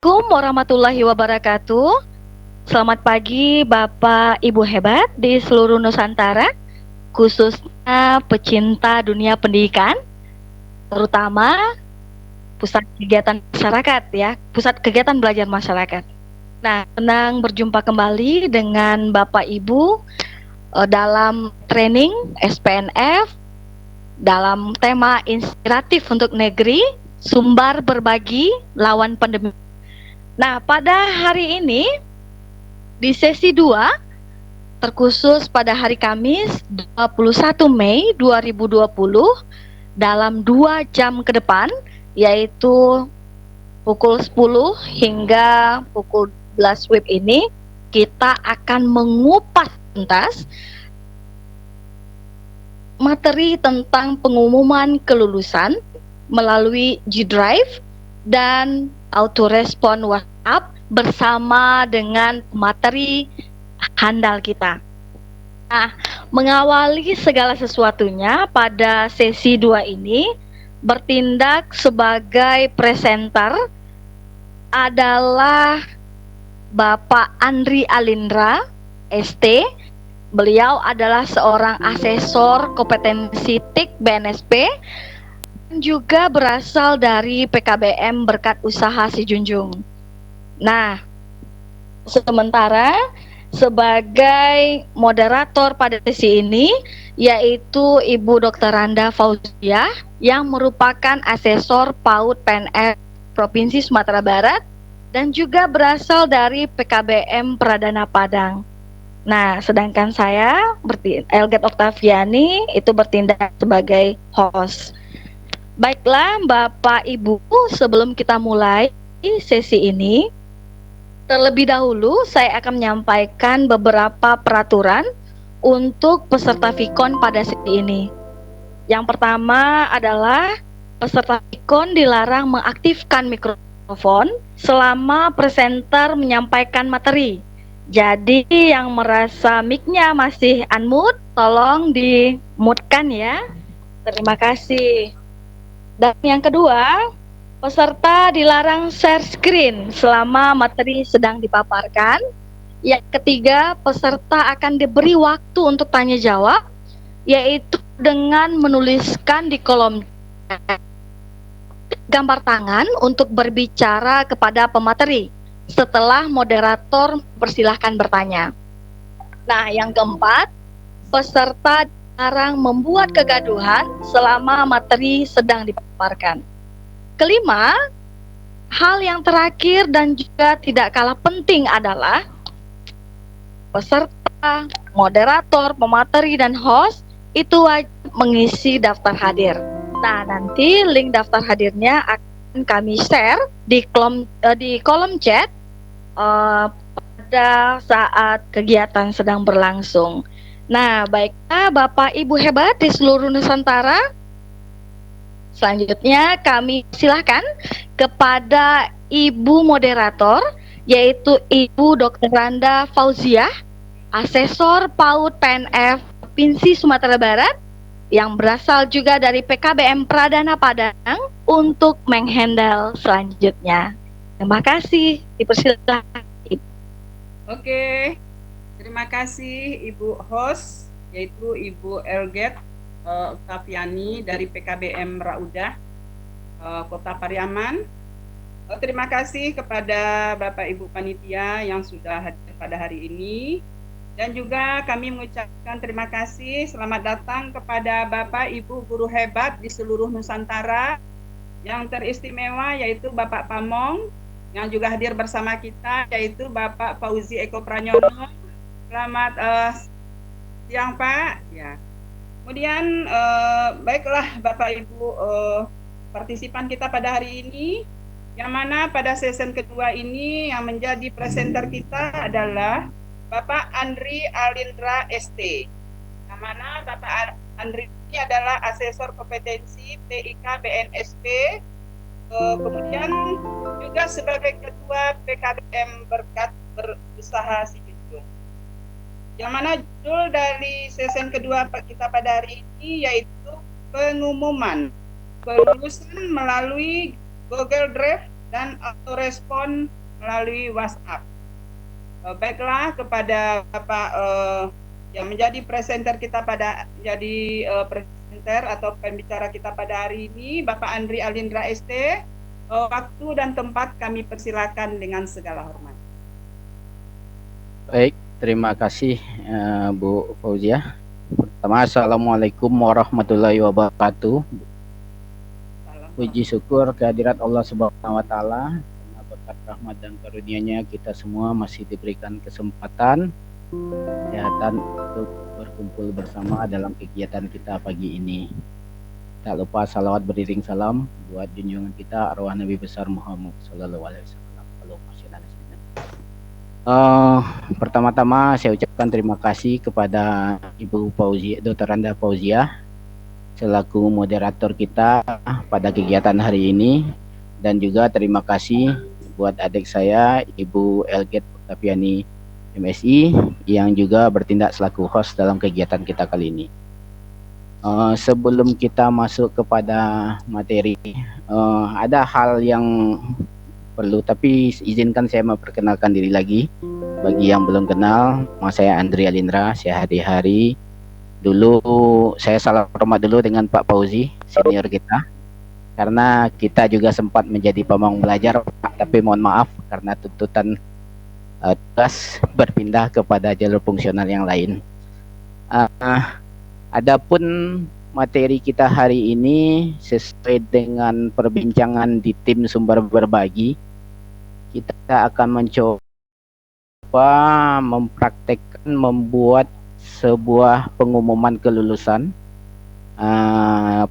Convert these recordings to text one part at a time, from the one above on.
Assalamualaikum warahmatullahi wabarakatuh. Selamat pagi Bapak Ibu hebat di seluruh Nusantara, khususnya pecinta dunia pendidikan, terutama pusat kegiatan masyarakat ya, pusat kegiatan belajar masyarakat. Nah, senang berjumpa kembali dengan Bapak Ibu dalam training SPNF dalam tema inspiratif untuk negeri, sumber berbagi lawan pandemi. Nah, pada hari ini di sesi 2 terkhusus pada hari Kamis 21 Mei 2020 dalam 2 jam ke depan, yaitu pukul 10 hingga pukul 12 WIB ini kita akan mengupas tuntas materi tentang pengumuman kelulusan melalui G-Drive dan autorespon WhatsApp bersama dengan materi handal kita. Nah, mengawali segala sesuatunya pada sesi 2 ini bertindak sebagai presenter adalah Bapak Andri Alindra, ST. Beliau adalah seorang asesor kompetensi TIK BNSP dan juga berasal dari PKBM Berkat Usaha Si Junjung. Nah, sementara sebagai moderator pada sesi ini yaitu Ibu Dr. Randa Fauziah yang merupakan asesor PAUD PNS Provinsi Sumatera Barat dan juga berasal dari PKBM Pradana Padang. Nah, sedangkan saya Elget Oktaviani itu bertindak sebagai host. Baiklah Bapak Ibu, sebelum kita mulai sesi ini, terlebih dahulu saya akan menyampaikan beberapa peraturan untuk peserta Vikon pada sesi ini. Yang pertama adalah peserta Vikon dilarang mengaktifkan mikrofon selama presenter menyampaikan materi. Jadi yang merasa mic-nya masih unmute, tolong di-mute-kan ya. Terima kasih. Dan yang kedua, peserta dilarang share screen selama materi sedang dipaparkan. Yang ketiga, peserta akan diberi waktu untuk tanya jawab, yaitu dengan menuliskan di kolom gambar tangan untuk berbicara kepada pemateri setelah moderator persilahkan bertanya. Nah, yang keempat, peserta dilarang membuat kegaduhan selama materi sedang dipaparkan. Kelima, hal yang terakhir dan juga tidak kalah penting adalah peserta, moderator, pemateri, dan host itu wajib mengisi daftar hadir. Nah, nanti link daftar hadirnya akan kami share di kolom chat pada saat kegiatan sedang berlangsung. Nah, baiklah Bapak Ibu hebat di seluruh Nusantara, selanjutnya kami silakan kepada Ibu moderator, yaitu Ibu Dr. Randa Fauziah, asesor PAUD PNF Provinsi Sumatera Barat, yang berasal juga dari PKBM Pradana Padang untuk menghandle selanjutnya. Terima kasih, dipersilakan. Oke, terima kasih Ibu host, yaitu Ibu Elget Oktaviani dari PKBM Raudah Kota Pariaman. Terima kasih kepada Bapak Ibu Panitia yang sudah hadir pada hari ini. Dan juga kami mengucapkan terima kasih, selamat datang kepada Bapak Ibu guru hebat di seluruh Nusantara yang teristimewa, yaitu Bapak Pamong, yang juga hadir bersama kita, yaitu Bapak Fauzi Eko Pranyono. Selamat siang Pak. Ya. Kemudian baiklah Bapak Ibu partisipan kita pada hari ini, yang mana pada season kedua ini yang menjadi presenter kita adalah Bapak Andri Alindra ST, yang mana Bapak Andri ini adalah asesor kompetensi TIK BNSP, kemudian juga sebagai ketua PKBM Berkat Berusaha Si Junjung. Yang mana judul dari season kedua kita pada hari ini yaitu pengumuman kelulusan melalui Google Drive dan autorespon melalui WhatsApp. Baiklah, kepada Bapak yang menjadi presenter kita pada presenter atau pembicara kita pada hari ini, Bapak Andri Alindra ST, waktu dan tempat kami persilakan dengan segala hormat. Baik, terima kasih Bu Fauzia. Pertama, Assalamualaikum warahmatullahi wabarakatuh. Puji syukur kehadirat Allah Subhanahu wa Ta'ala, karena berkat rahmat dan karunia-Nya kita semua masih diberikan kesempatan kesehatan untuk berkumpul bersama dalam kegiatan kita pagi ini. Tak lupa salawat beriring salam buat junjungan kita arwah Nabi besar Muhammad sallallahu alaihi wasallam. Pertama-tama saya ucapkan terima kasih kepada Ibu Fauzia, Dr. Randa Fauzia selaku moderator kita pada kegiatan hari ini, dan juga terima kasih buat adik saya Ibu Elget Oktaviani MSI yang juga bertindak selaku host dalam kegiatan kita kali ini. Sebelum kita masuk kepada materi, ada hal yang perlu, tapi izinkan saya memperkenalkan diri lagi. Bagi yang belum kenal, nama saya Andri Alindra. Saya hari-hari dulu saya salah hormat dulu dengan Pak Fauzi, senior kita, karena kita juga sempat menjadi pamong belajar, tapi mohon maaf karena tuntutan tugas berpindah kepada jalur fungsional yang lain. Adapun materi kita hari ini sesuai dengan perbincangan di tim sumber berbagi, kita akan mencoba mempraktekkan membuat sebuah pengumuman kelulusan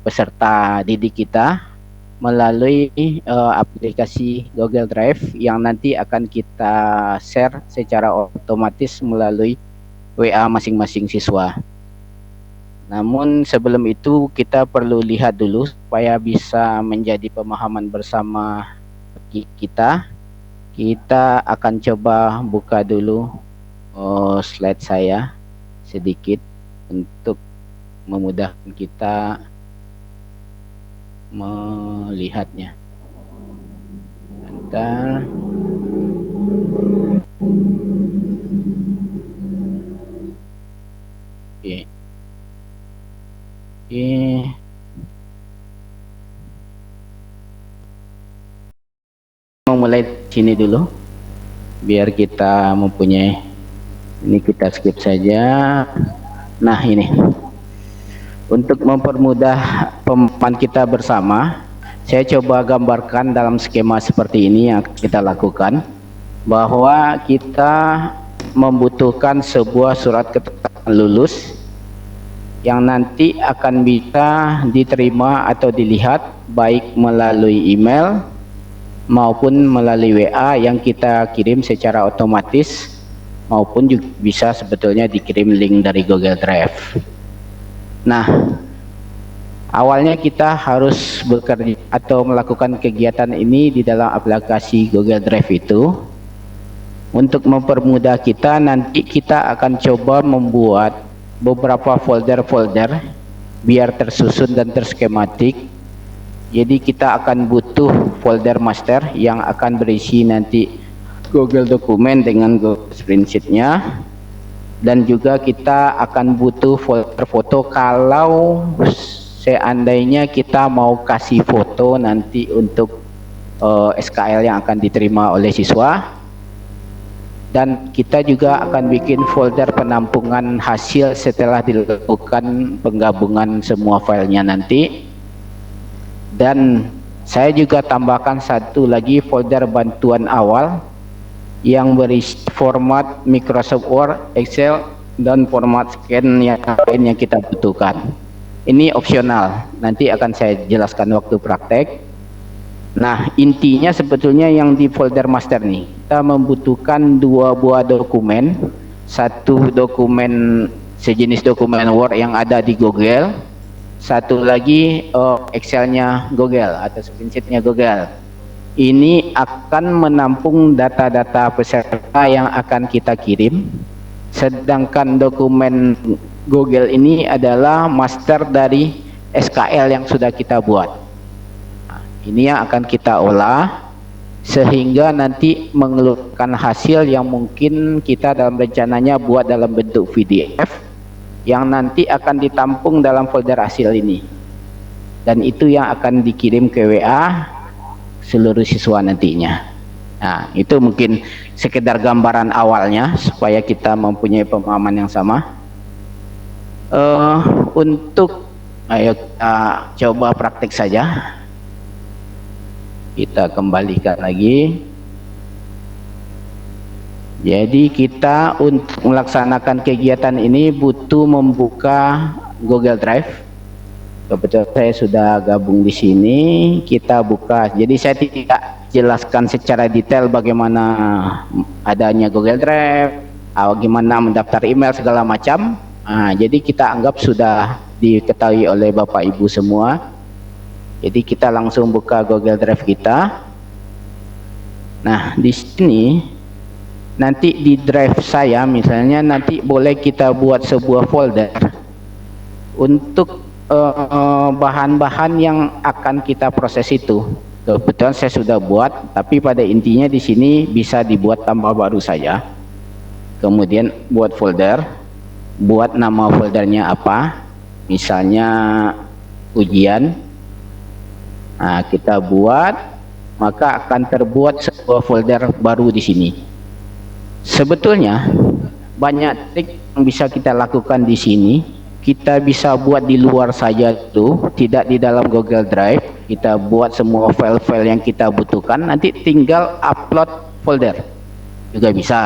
peserta didik kita melalui aplikasi Google Drive yang nanti akan kita share secara otomatis melalui WA masing-masing siswa. Namun sebelum itu kita perlu lihat dulu supaya bisa menjadi pemahaman bersama kita. Kita akan coba buka dulu slide saya sedikit untuk memudahkan kita melihatnya. Bentar. Oke. Mulai sini dulu biar kita mempunyai ini, kita skip saja. Nah, ini untuk mempermudah pemahaman kita bersama, saya coba gambarkan dalam skema seperti ini yang kita lakukan, bahwa kita membutuhkan sebuah surat keterangan lulus yang nanti akan bisa diterima atau dilihat baik melalui email maupun melalui WA yang kita kirim secara otomatis, maupun juga bisa sebetulnya dikirim link dari Google Drive. Nah, awalnya kita harus bekerja atau melakukan kegiatan ini di dalam aplikasi Google Drive itu. Untuk mempermudah kita, nanti kita akan coba membuat beberapa folder-folder biar tersusun dan terskematik. Jadi kita akan butuh folder master yang akan berisi nanti Google dokumen dengan Google Spreadsheet-nya, dan juga kita akan butuh folder foto kalau seandainya kita mau kasih foto nanti untuk SKL yang akan diterima oleh siswa. Dan kita juga akan bikin folder penampungan hasil setelah dilakukan penggabungan semua filenya nanti. Dan saya juga tambahkan satu lagi folder bantuan awal yang berisi format Microsoft Word, Excel, dan format scan yang lain yang kita butuhkan. Ini opsional, nanti akan saya jelaskan waktu praktek. Nah, intinya sebetulnya yang di folder master nih, kita membutuhkan dua buah dokumen. Satu dokumen sejenis dokumen Word yang ada di Google, satu lagi Excel-nya Google atau spreadsheet-nya Google. Ini akan menampung data-data peserta yang akan kita kirim, sedangkan dokumen Google ini adalah master dari SKL yang sudah kita buat. Nah, ini yang akan kita olah sehingga nanti mengeluarkan hasil yang mungkin kita dalam rencananya buat dalam bentuk PDF yang nanti akan ditampung dalam folder hasil ini, dan itu yang akan dikirim ke WA seluruh siswa nantinya. Nah, itu mungkin sekedar gambaran awalnya supaya kita mempunyai pemahaman yang sama. Untuk ayo kita coba praktek saja. Kita kembalikan lagi. Jadi kita untuk melaksanakan kegiatan ini butuh membuka Google Drive. Kebetulan saya sudah gabung di sini. Kita buka. Jadi saya tidak jelaskan secara detail bagaimana adanya Google Drive, bagaimana mendaftar email segala macam. Jadi kita anggap sudah diketahui oleh Bapak Ibu semua. Jadi kita langsung buka Google Drive kita. Nah, di sini nanti di drive saya misalnya nanti boleh kita buat sebuah folder untuk bahan-bahan yang akan kita proses itu. Kebetulan saya sudah buat, tapi pada intinya di sini bisa dibuat tambah baru saja. Kemudian buat folder, buat nama foldernya apa, misalnya ujian. Nah, kita buat, maka akan terbuat sebuah folder baru di sini. Sebetulnya banyak trik yang bisa kita lakukan di sini. Kita bisa buat di luar saja tuh, tidak di dalam Google Drive. Kita buat semua file-file yang kita butuhkan, nanti tinggal upload folder juga bisa.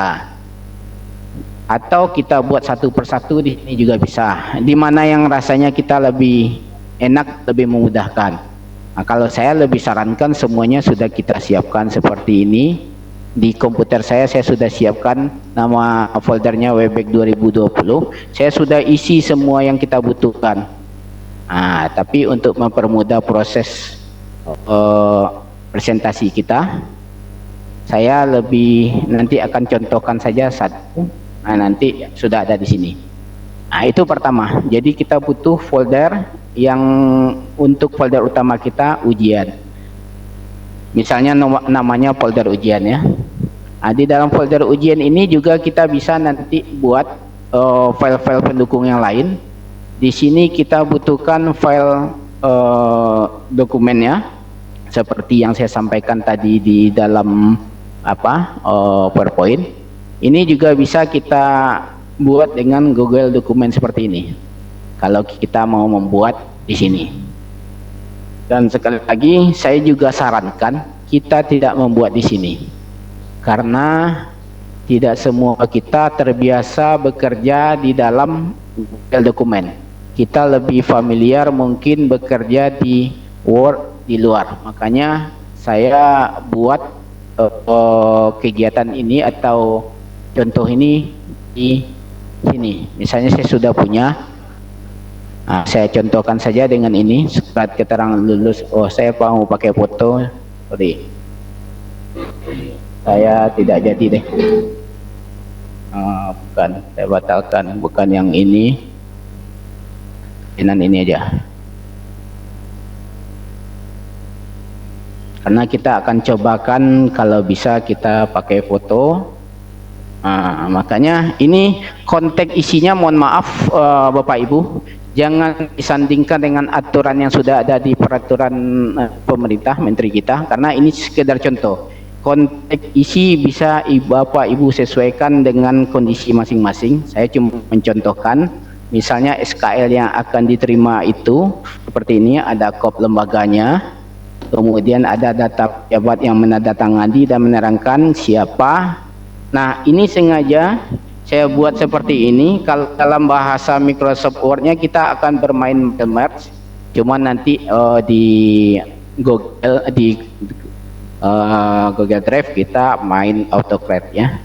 Atau kita buat satu persatu di sini juga bisa. Di mana yang rasanya kita lebih enak, lebih memudahkan. Nah, kalau saya lebih sarankan semuanya sudah kita siapkan seperti ini. Di komputer saya sudah siapkan nama foldernya Webex 2020. Saya sudah isi semua yang kita butuhkan. Tapi untuk mempermudah proses presentasi kita, saya lebih nanti akan contohkan saja satu. Nanti sudah ada di sini. Itu pertama. Jadi kita butuh folder yang untuk folder utama kita ujian. Misalnya namanya folder ujian ya. Di dalam folder ujian ini juga kita bisa nanti buat file-file pendukung yang lain. Di sini kita butuhkan file dokumennya seperti yang saya sampaikan tadi di dalam PowerPoint. Ini juga bisa kita buat dengan Google dokumen seperti ini. Kalau kita mau membuat di sini. Dan sekali lagi saya juga sarankan kita tidak membuat di sini. Karena tidak semua kita terbiasa bekerja di dalam Google dokumen. Kita lebih familiar mungkin bekerja di Word di luar. Makanya saya buat kegiatan ini atau contoh ini di sini. Misalnya saya sudah punya. Saya contohkan saja dengan ini surat keterangan lulus. Saya mau pakai foto. Sorry, saya tidak jadi deh. Bukan, saya batalkan. Bukan yang ini. Ini aja. Karena kita akan cobakan kalau bisa kita pakai foto. Makanya ini konteks isinya mohon maaf Bapak Ibu. Jangan disandingkan dengan aturan yang sudah ada di peraturan pemerintah, menteri kita, karena ini sekedar contoh. Konteks isi bisa Bapak Ibu sesuaikan dengan kondisi masing-masing. Saya cuma mencontohkan, misalnya SKL yang akan diterima itu seperti ini, ada kop lembaganya, kemudian ada data pejabat yang menandatangani dan menerangkan siapa. Nah, ini sengaja saya buat seperti ini. Kalau dalam bahasa Microsoft Word-nya kita akan bermain merge, cuman nanti di Google Google Drive kita main autocrate ya.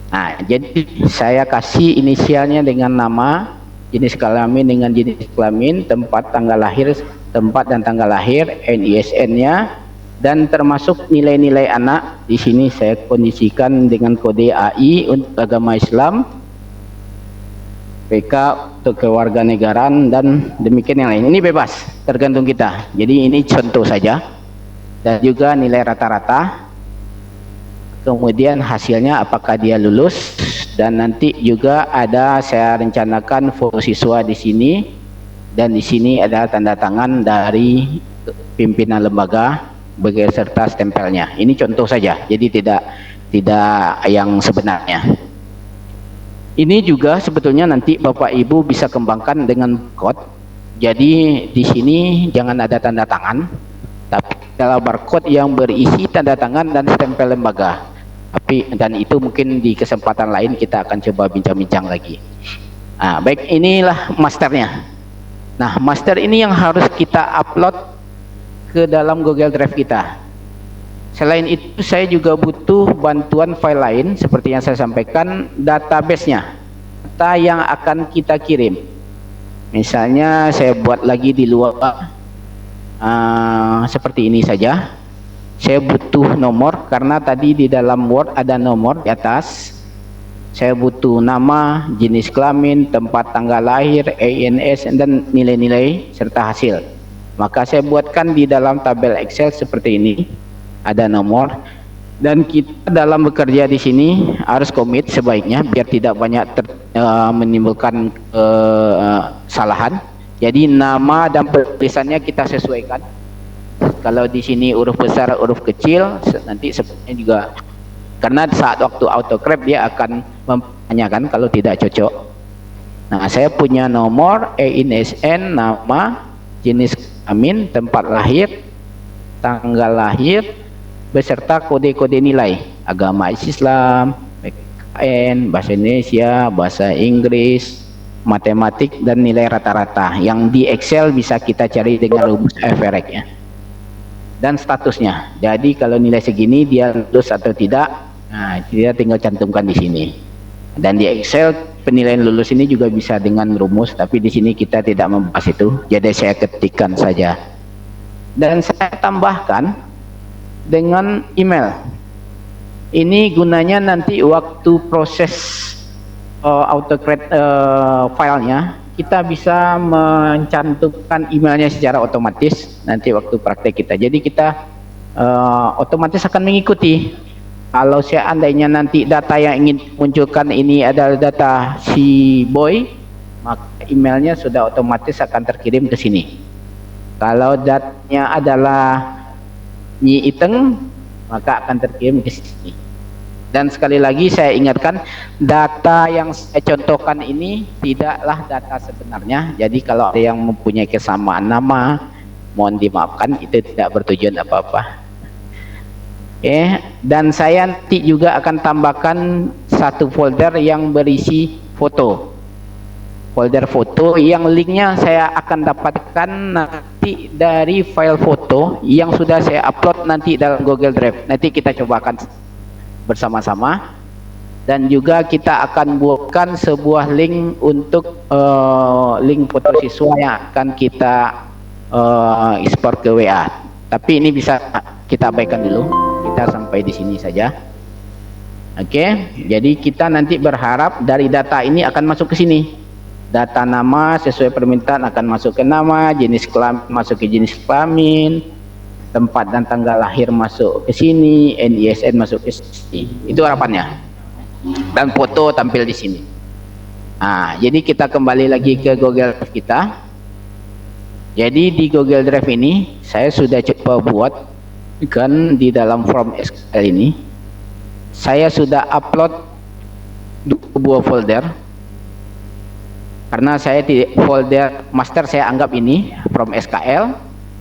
Nah, jadi saya kasih inisialnya dengan nama, jenis kelamin dengan jenis kelamin, tempat tanggal lahir, tempat dan tanggal lahir, NISN-nya, dan termasuk nilai-nilai anak. Di sini saya kondisikan dengan kode AI untuk agama Islam, PK untuk kewarganegaraan, dan demikian yang lain. Ini bebas, tergantung kita. Jadi ini contoh saja. Dan juga nilai rata-rata. kemudian hasilnya apakah dia lulus, dan nanti juga ada saya rencanakan foto siswa di sini, dan di sini ada tanda tangan dari pimpinan lembaga beserta stempelnya. Ini contoh saja, jadi tidak yang sebenarnya. Ini juga sebetulnya nanti Bapak Ibu bisa kembangkan dengan barcode. Jadi di sini jangan ada tanda tangan, tapi adalah barcode yang berisi tanda tangan dan stempel lembaga. Dan itu mungkin di kesempatan lain kita akan coba bincang-bincang lagi. Nah, baik, inilah masternya. Nah, master ini yang harus kita upload ke dalam Google Drive kita. Selain itu saya juga butuh bantuan file lain seperti yang saya sampaikan, database-nya, data yang akan kita kirim. Misalnya saya buat lagi di luar seperti ini saja. Saya butuh nomor karena tadi di dalam Word ada nomor di atas. Saya butuh nama, jenis kelamin, tempat tanggal lahir, EINS, dan nilai-nilai serta hasil. Maka saya buatkan di dalam tabel Excel seperti ini. Ada nomor, dan kita dalam bekerja di sini harus komit sebaiknya biar tidak banyak menimbulkan kesalahan. Jadi nama dan tulisannya kita sesuaikan. Kalau di sini huruf besar, huruf kecil, nanti sebenarnya juga karena saat waktu autocrave dia akan mempertanyakan kalau tidak cocok. Nah, saya punya nomor, EINSN, nama, jenis kelamin, tempat lahir, tanggal lahir, beserta kode-kode nilai, agama Islam, PKN, bahasa Indonesia, bahasa Inggris, matematik, dan nilai rata-rata. Yang di Excel bisa kita cari dengan rumus FRX ya. Dan statusnya. Jadi kalau nilai segini dia lulus atau tidak, nah dia tinggal cantumkan di sini. Dan di Excel penilaian lulus ini juga bisa dengan rumus, tapi di sini kita tidak membahas itu. Jadi saya ketikkan saja. Dan saya tambahkan dengan email. Ini gunanya nanti waktu proses autocreate filenya, kita bisa mencantumkan emailnya secara otomatis nanti waktu praktek kita. Jadi kita otomatis akan mengikuti. Kalau seandainya nanti data yang ingin munculkan ini adalah data si boy, maka emailnya sudah otomatis akan terkirim ke sini. Kalau datanya adalah Nyi Iteng, maka akan terkirim ke sini. Dan sekali lagi saya ingatkan, data yang saya contohkan ini tidaklah data sebenarnya. Jadi kalau ada yang mempunyai kesamaan nama, mohon dimaafkan, itu tidak bertujuan apa-apa. Oke, dan saya nanti juga akan tambahkan satu folder yang berisi foto. Folder foto yang linknya saya akan dapatkan nanti dari file foto yang sudah saya upload nanti dalam Google Drive. Nanti kita cobakan bersama-sama, dan juga kita akan buatkan sebuah link untuk link foto siswa yang akan kita export ke WA. Tapi ini bisa kita abaikan dulu, kita sampai di sini saja. Oke, jadi kita nanti berharap dari data ini akan masuk ke sini. Data nama sesuai permintaan akan masuk ke nama, jenis kelamin masuk ke jenis kelamin, tempat dan tanggal lahir masuk ke sini, NISN masuk ke sini. Itu harapannya. Dan foto tampil di sini. Nah, jadi kita kembali lagi ke Google Drive kita. Jadi di Google Drive ini saya sudah coba buat kan di dalam form SQL ini. Saya sudah upload 2 buah folder. Karena saya di folder master saya anggap ini from SKL,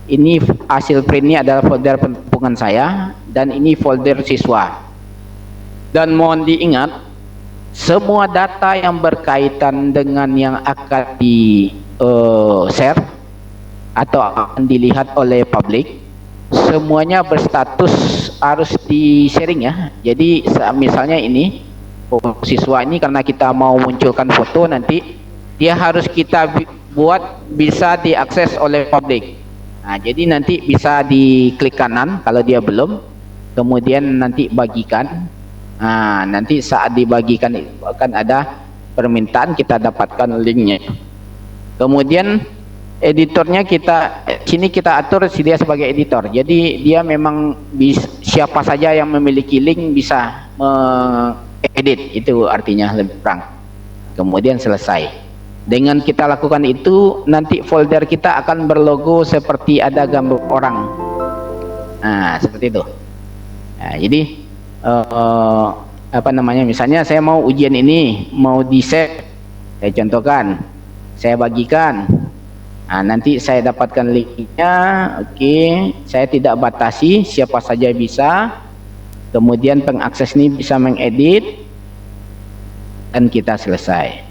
ini hasil printnya adalah folder penampungan saya, dan ini folder siswa. Dan mohon diingat, semua data yang berkaitan dengan yang akan di share atau akan dilihat oleh publik, semuanya berstatus harus di sharing ya. Jadi misalnya ini siswa ini karena kita mau munculkan foto nanti, dia harus kita buat bisa diakses oleh publik. Nah, jadi nanti bisa diklik kanan kalau dia belum, kemudian nanti bagikan. Nah, nanti saat dibagikan akan ada permintaan, kita dapatkan linknya. Kemudian editornya sini kita atur dia sebagai editor. Jadi dia memang siapa saja yang memiliki link bisa edit, itu artinya lebih kurang. Kemudian selesai. Dengan kita lakukan itu, nanti folder kita akan berlogo seperti ada gambar orang. Nah, seperti itu. Nah, jadi apa namanya, misalnya saya mau ujian ini mau di save, saya contohkan, saya bagikan. Nah, nanti saya dapatkan linknya. Oke, saya tidak batasi, siapa saja bisa. Kemudian pengakses ini bisa mengedit dan kita selesai.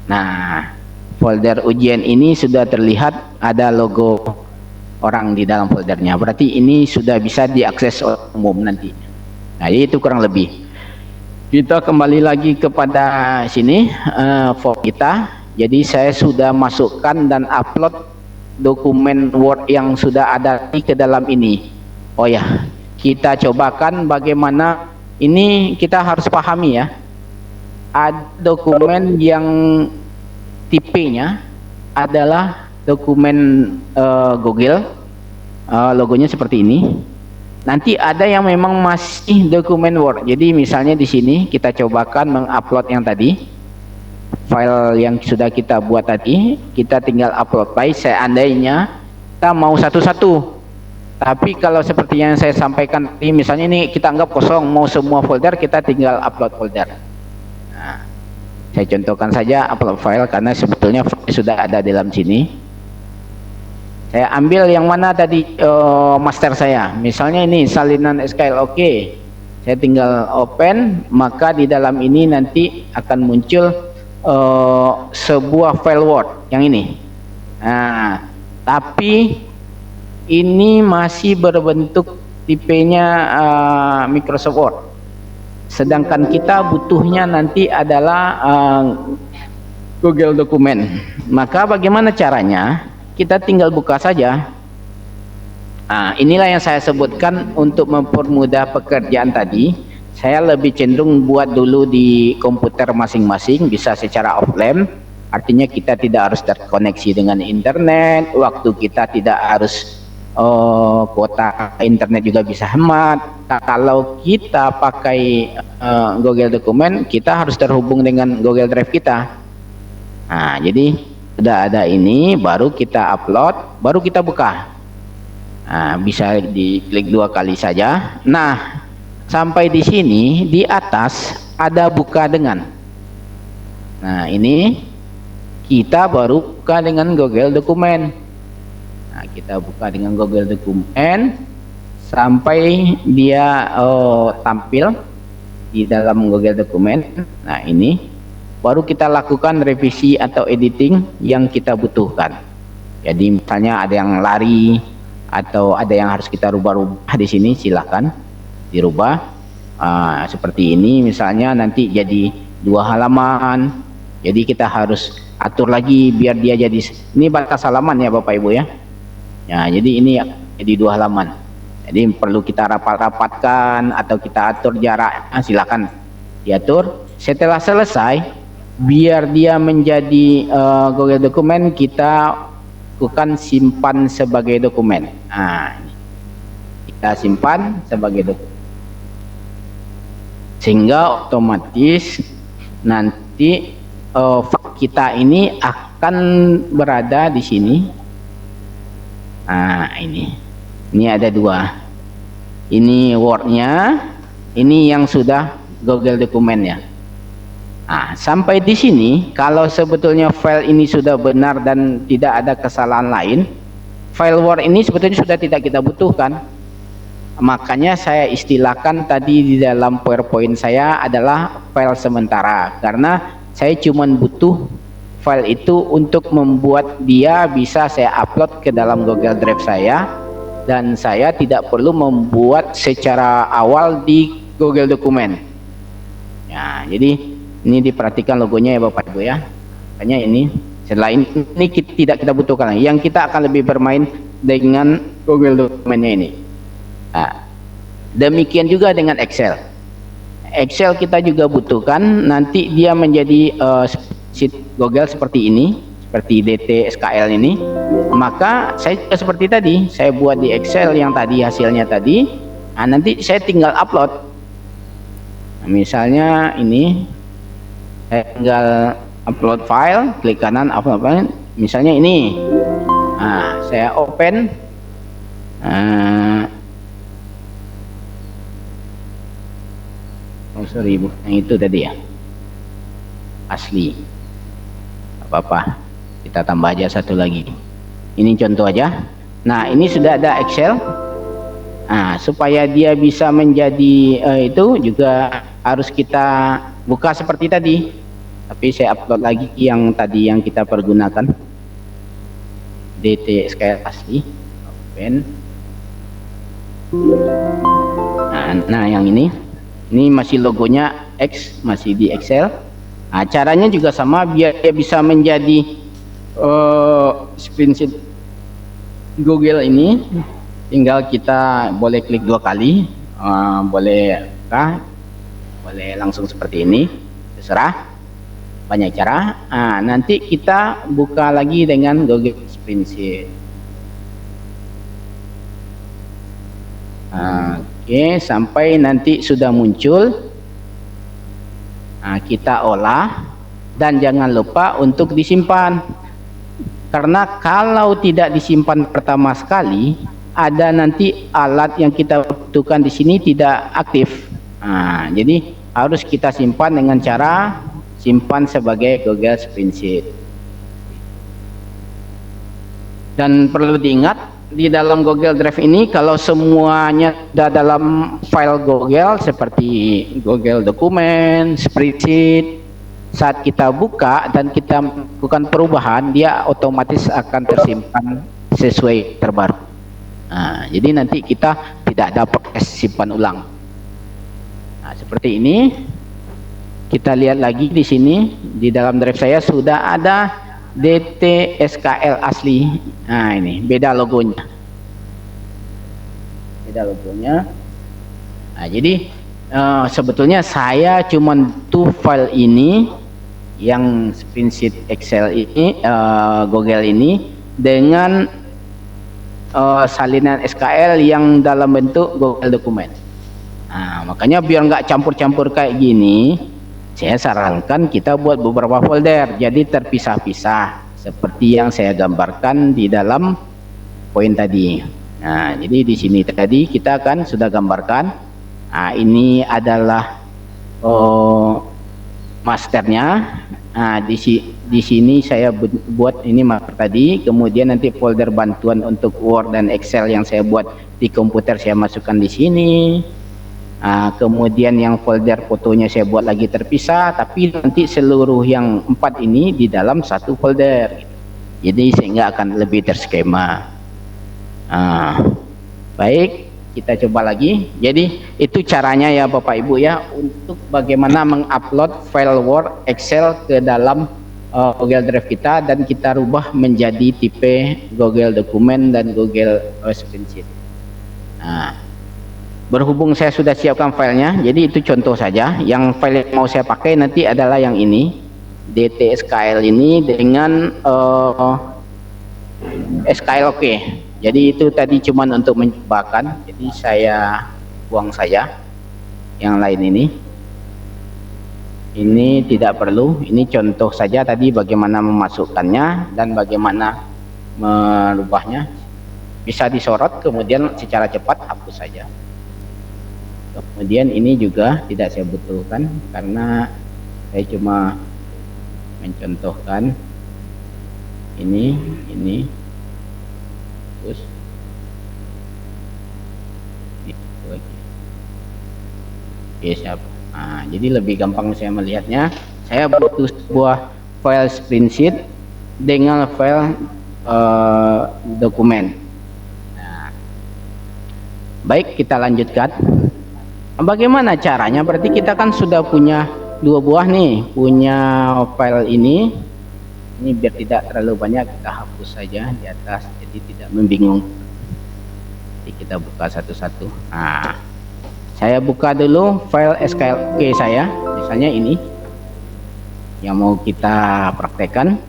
Nah, folder ujian ini sudah terlihat ada logo orang di dalam foldernya, berarti ini sudah bisa diakses umum nanti. Nah, itu kurang lebih. Kita kembali lagi kepada sini form kita. Jadi saya sudah masukkan dan upload dokumen Word yang sudah ada ke dalam ini. Oh ya, kita cobakan bagaimana ini, kita harus pahami ya. Ada dokumen yang tipenya adalah dokumen Google, logonya seperti ini. Nanti ada yang memang masih dokumen Word. Jadi misalnya di sini kita cobakan mengupload yang tadi, file yang sudah kita buat tadi, kita tinggal upload. Baik, seandainya kita mau satu-satu. Tapi kalau seperti yang saya sampaikan tadi, misalnya ini kita anggap kosong, mau semua folder, kita tinggal upload folder. Nah, saya contohkan saja upload file karena sebetulnya file sudah ada dalam sini. Saya ambil yang mana tadi master saya, misalnya ini salinan SQL. Oke, saya tinggal open, maka di dalam ini nanti akan muncul sebuah file Word yang ini. Nah, tapi ini masih berbentuk tipenya Microsoft Word, sedangkan kita butuhnya nanti adalah Google Dokumen. Maka bagaimana caranya? Kita tinggal buka saja. Nah, inilah yang saya sebutkan untuk mempermudah pekerjaan tadi. Saya lebih cenderung buat dulu di komputer masing-masing, bisa secara offline. Artinya kita tidak harus terkoneksi dengan internet, waktu kita tidak harus kuota internet juga bisa hemat. Nah, kalau kita pakai Google Dokumen, kita harus terhubung dengan Google Drive kita. Nah, jadi sudah ada ini, baru kita upload, baru kita buka. Nah, bisa diklik 2 kali saja. Nah, sampai di sini di atas ada buka dengan. Nah, ini kita baru buka dengan Google Dokumen. Nah, kita buka dengan Google Dokumen sampai dia tampil di dalam Google Dokumen. Nah, ini baru kita lakukan revisi atau editing yang kita butuhkan. Jadi misalnya ada yang lari atau ada yang harus kita rubah-rubah di sini, silahkan dirubah. Seperti ini misalnya nanti jadi 2 halaman. Jadi kita harus atur lagi biar dia jadi, ini batas halaman ya Bapak Ibu ya. Ya, jadi ini jadi 2 halaman. Jadi perlu kita rapat-rapatkan atau kita atur jarak. Silahkan diatur. Setelah selesai, biar dia menjadi Google Dokumen, kita lakukan simpan sebagai dokumen. Nah, kita simpan sebagai dokumen, sehingga otomatis nanti kita ini akan berada di sini. Nah, ini ada 2. Ini Word-nya, ini yang sudah Google Dokumen ya. Nah, sampai di sini, kalau sebetulnya file ini sudah benar dan tidak ada kesalahan lain, file Word ini sebetulnya sudah tidak kita butuhkan. Makanya saya istilahkan tadi di dalam PowerPoint saya adalah file sementara, karena saya cuma butuh file itu untuk membuat dia bisa saya upload ke dalam Google Drive saya, dan saya tidak perlu membuat secara awal di Google Dokumen. Ya, jadi ini diperhatikan logonya ya Bapak Ibu ya. Makanya ini selain ini tidak kita butuhkan, yang kita akan lebih bermain dengan Google Dokumennya ini. Nah, demikian juga dengan Excel. Excel kita juga butuhkan, nanti dia menjadi sheet Google seperti ini. seperti DT SKL ini, maka saya juga seperti tadi, saya buat di Excel yang tadi hasilnya tadi. Nah, nanti saya tinggal upload. Nah, misalnya ini saya tinggal upload file, klik kanan upload file. Misalnya ini, nah saya open. Oh sorry, yang itu tadi ya, asli. Apa-apa, kita tambah aja satu lagi. Ini contoh aja. Nah ini sudah ada Excel. Nah supaya dia bisa menjadi itu juga harus kita buka seperti tadi. Tapi saya upload lagi yang tadi yang kita pergunakan, DT SKL asli. Open. Nah yang ini masih logonya X, masih di Excel. Nah, caranya juga sama, biar dia bisa menjadi spreadsheet Google ini. Tinggal kita boleh klik 2 kali, boleh langsung seperti ini, terserah, banyak cara. Nah, nanti kita buka lagi dengan Google Spreadsheet. Oke, sampai nanti sudah muncul. Nah, kita olah dan jangan lupa untuk disimpan. Karena kalau tidak disimpan pertama sekali, ada nanti alat yang kita butuhkan di sini tidak aktif. Nah, jadi harus kita simpan dengan cara simpan sebagai Google Spreadsheet. Dan perlu diingat, di dalam Google Drive ini kalau semuanya sudah dalam file Google seperti Google Dokumen, Spreadsheet, saat kita buka dan kita melakukan perubahan, dia otomatis akan tersimpan sesuai terbaru. Nah, jadi nanti kita tidak ada proses simpan ulang. Nah, seperti ini. Kita lihat lagi di sini, di dalam drive saya sudah ada DT SKL asli. Nah ini beda logonya, Nah jadi sebetulnya saya cuman tuh file ini yang spreadsheet Excel ini, Google ini dengan salinan SKL yang dalam bentuk Google dokumen. Nah makanya biar nggak campur-campur kayak gini, saya sarankan kita buat beberapa folder, jadi terpisah-pisah seperti yang saya gambarkan di dalam poin tadi. Nah, jadi di sini tadi kita kan sudah gambarkan. Nah, ini adalah masternya. Nah, di sini saya buat ini master tadi, kemudian nanti folder bantuan untuk Word dan Excel yang saya buat di komputer saya masukkan di sini. Kemudian yang folder fotonya saya buat lagi terpisah, tapi nanti seluruh yang 4 ini di dalam satu folder, jadi sehingga akan lebih terskema. Baik, kita coba lagi. Jadi itu caranya ya Bapak Ibu ya, untuk bagaimana mengupload file Word, Excel ke dalam Google Drive kita, dan kita rubah menjadi tipe Google Dokumen dan Google Spreadsheet. Berhubung saya sudah siapkan filenya, jadi itu contoh saja. Yang file yang mau saya pakai nanti adalah yang ini, DT SKL ini dengan SKL oke. Jadi itu tadi cuman untuk mencobakan, jadi saya buang saja yang lain ini. Ini tidak perlu, ini contoh saja tadi bagaimana memasukkannya dan bagaimana merubahnya. Bisa disorot, kemudian secara cepat hapus saja. Kemudian ini juga tidak saya butuhkan karena saya cuma mencontohkan ini terus itu lagi. Oke, siap. Nah, jadi lebih gampang saya melihatnya. Saya butuh sebuah file spreadsheet dengan file dokumen. Nah, baik, kita lanjutkan. Bagaimana caranya? Berarti kita kan sudah punya 2 buah nih, punya file ini biar tidak terlalu banyak kita hapus saja di atas, jadi tidak membingung. Jadi kita buka satu-satu. Nah, saya buka dulu file SKLOK saya, misalnya ini yang mau kita praktekkan.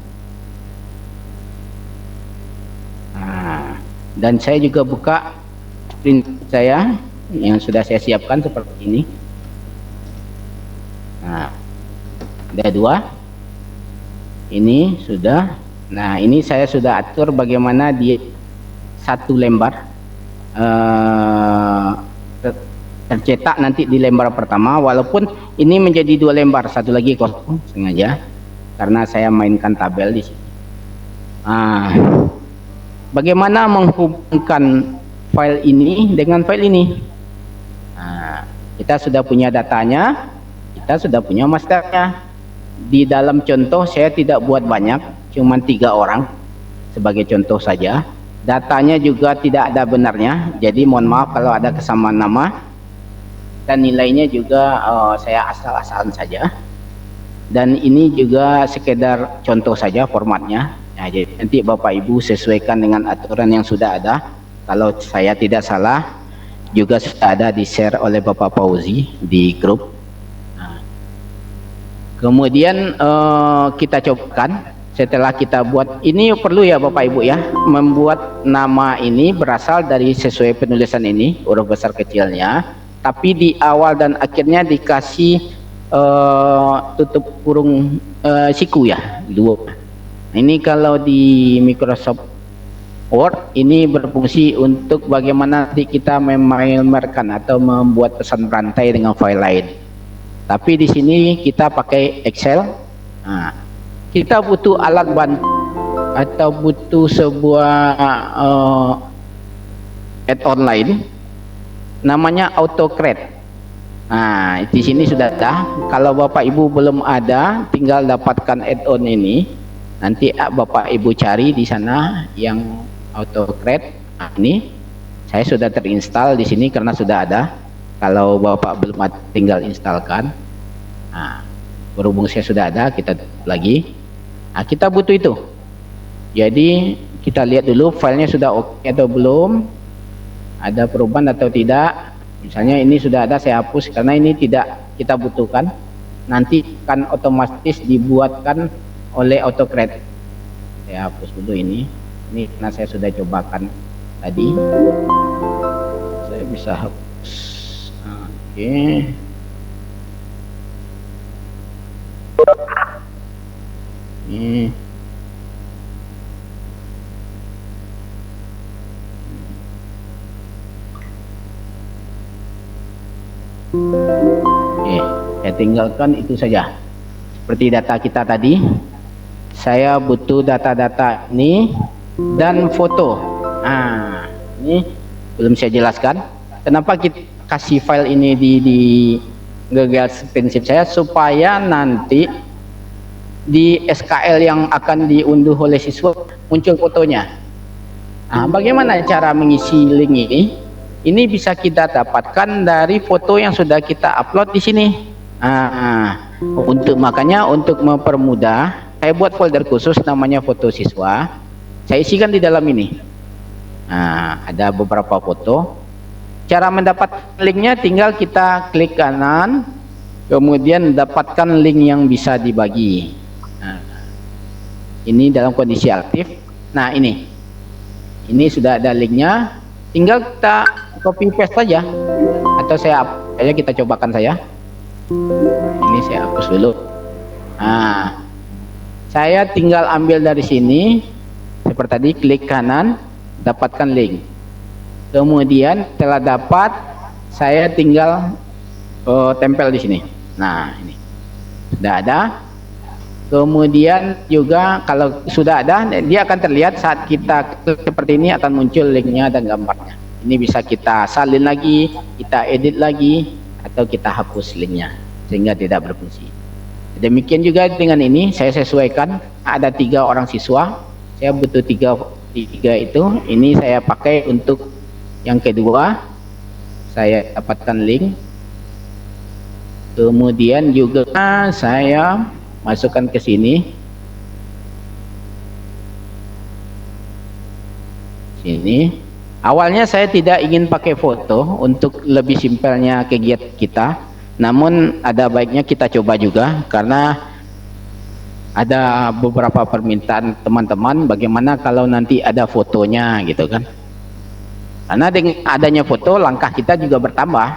dan saya juga buka print saya yang sudah saya siapkan seperti ini. Nah, ada 2 ini sudah. Nah, ini saya sudah atur bagaimana di satu lembar tercetak nanti di lembar pertama, walaupun ini menjadi 2 lembar, satu lagi kosong sengaja karena saya mainkan tabel di sini. Bagaimana menghubungkan file ini dengan file ini? Kita sudah punya datanya, kita sudah punya masternya. Di dalam contoh saya tidak buat banyak, cuma 3 orang sebagai contoh saja. Datanya juga tidak ada benarnya, jadi mohon maaf kalau ada kesamaan nama, dan nilainya juga saya asal-asalan saja. Dan ini juga sekedar contoh saja formatnya. Nah, jadi nanti Bapak Ibu sesuaikan dengan aturan yang sudah ada. Kalau saya tidak salah juga sudah ada di share oleh Bapak Fauzi di grup. Kemudian kita cobakan. Setelah kita buat ini, perlu ya Bapak Ibu ya, membuat nama ini berasal dari sesuai penulisan ini, huruf besar kecilnya, tapi di awal dan akhirnya dikasih tutup kurung siku ya, 2. Ini kalau di Microsoft Word ini berfungsi untuk bagaimana nanti kita memailmerkan atau membuat pesan berantai dengan file lain. Tapi di sini kita pakai Excel. Kita butuh alat bantu atau butuh sebuah add-on lain, namanya AutoCAD. Di sini sudah ada. Kalau Bapak Ibu belum ada, tinggal dapatkan add-on ini. Nanti Bapak Ibu cari di sana yang AutoCAD. Ini saya sudah terinstall di sini karena sudah ada. Kalau Bapak belum ada, tinggal instalkan. Berhubung saya sudah ada, kita lagi. Kita butuh itu. Jadi kita lihat dulu filenya sudah oke atau belum, ada perubahan atau tidak. Misalnya ini sudah ada, saya hapus karena ini tidak kita butuhkan. Nanti akan otomatis dibuatkan oleh AutoCAD. Saya hapus dulu ini karena saya sudah cobakan tadi. Saya bisa hapus. Oke. Saya tinggalkan itu saja. Seperti data kita tadi, saya butuh data-data ini dan foto. Ini belum saya jelaskan. Kenapa kita kasih file ini di Google Prinsip saya, supaya nanti di SKL yang akan diunduh oleh siswa muncul fotonya. Bagaimana cara mengisi link ini? Ini bisa kita dapatkan dari foto yang sudah kita upload di sini. Makanya untuk mempermudah, saya buat folder khusus namanya foto siswa. Saya isikan di dalam ini. Ada beberapa foto. Cara mendapat linknya tinggal kita klik kanan, kemudian dapatkan link yang bisa dibagi. Ini dalam kondisi aktif. Ini sudah ada linknya, tinggal kita copy paste saja, atau kita cobakan saya. Ini saya hapus dulu. Saya tinggal ambil dari sini seperti tadi, klik kanan, dapatkan link. Kemudian setelah dapat, saya tinggal tempel di sini. Ini sudah ada. Kemudian juga kalau sudah ada, dia akan terlihat saat kita klik seperti ini, akan muncul linknya dan gambarnya. Ini bisa kita salin lagi, kita edit lagi, atau kita hapus linknya sehingga tidak berfungsi. Demikian juga dengan ini, saya sesuaikan. Ada 3 orang siswa, saya butuh tiga itu. Ini saya pakai untuk yang kedua. Saya dapatkan link. Kemudian juga saya masukkan ke sini. Awalnya saya tidak ingin pakai foto untuk lebih simpelnya kegiatan kita. Namun ada baiknya kita coba juga, karena ada beberapa permintaan teman-teman bagaimana kalau nanti ada fotonya gitu kan. Karena dengan adanya foto, langkah kita juga bertambah.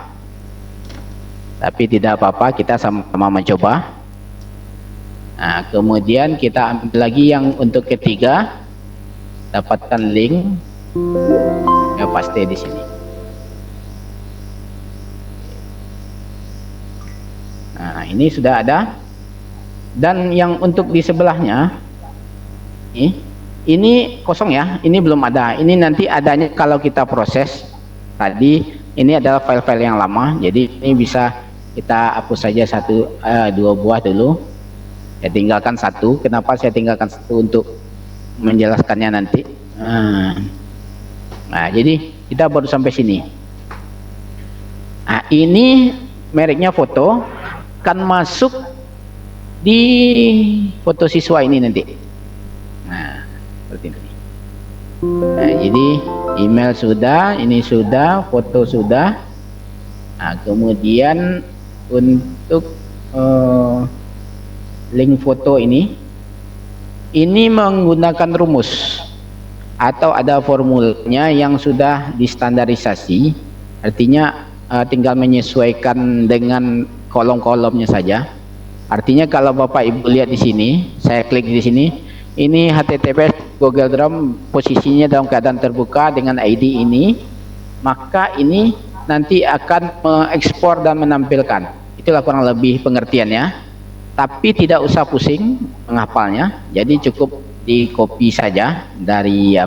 Tapi tidak apa-apa, kita sama-sama mencoba. Nah, kemudian kita ambil lagi yang untuk ketiga, dapatkan link, ya pasti di sini. Nah, ini sudah ada. Dan yang untuk di sebelahnya, ini kosong ya, ini belum ada. Ini nanti adanya kalau kita proses tadi. Ini adalah file-file yang lama, jadi ini bisa kita hapus saja dua buah dulu. Saya tinggalkan satu. Kenapa saya tinggalkan satu? Untuk menjelaskannya nanti. Nah, jadi kita baru sampai sini. Nah, ini mereknya foto, kan masuk di foto siswa ini nanti. Nah, seperti ini. Nah, jadi email sudah, ini sudah, foto sudah. Nah, kemudian untuk link foto ini menggunakan rumus atau ada formulanya yang sudah distandarisasi. Artinya tinggal menyesuaikan dengan kolom-kolomnya saja. Artinya kalau Bapak Ibu lihat di sini, saya klik di sini, ini HTTPS Google Drive posisinya dalam keadaan terbuka dengan ID ini, maka ini nanti akan mengekspor dan menampilkan. Itulah kurang lebih pengertiannya. Tapi tidak usah pusing menghafalnya. Jadi cukup di copy saja dari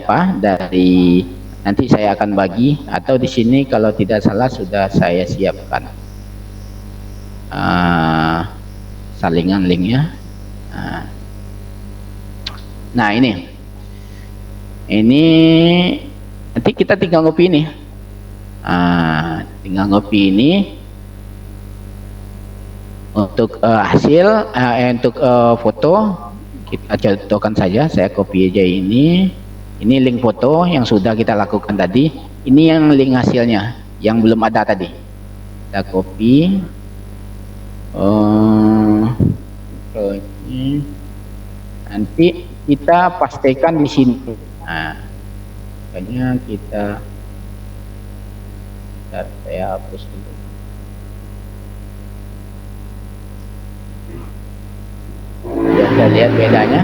nanti saya akan bagi, atau di sini kalau tidak salah sudah saya siapkan salingan linknya. Nah, ini nanti kita tinggal ngopi ini. Tinggal ngopi ini untuk hasil untuk foto kita contohkan saja. Saya copy aja ini link foto yang sudah kita lakukan tadi. Ini yang link hasilnya yang belum ada tadi. Kita copy. Nanti kita pastikan di sini. Nah, makanya saya hapus dulu. Kita lihat bedanya.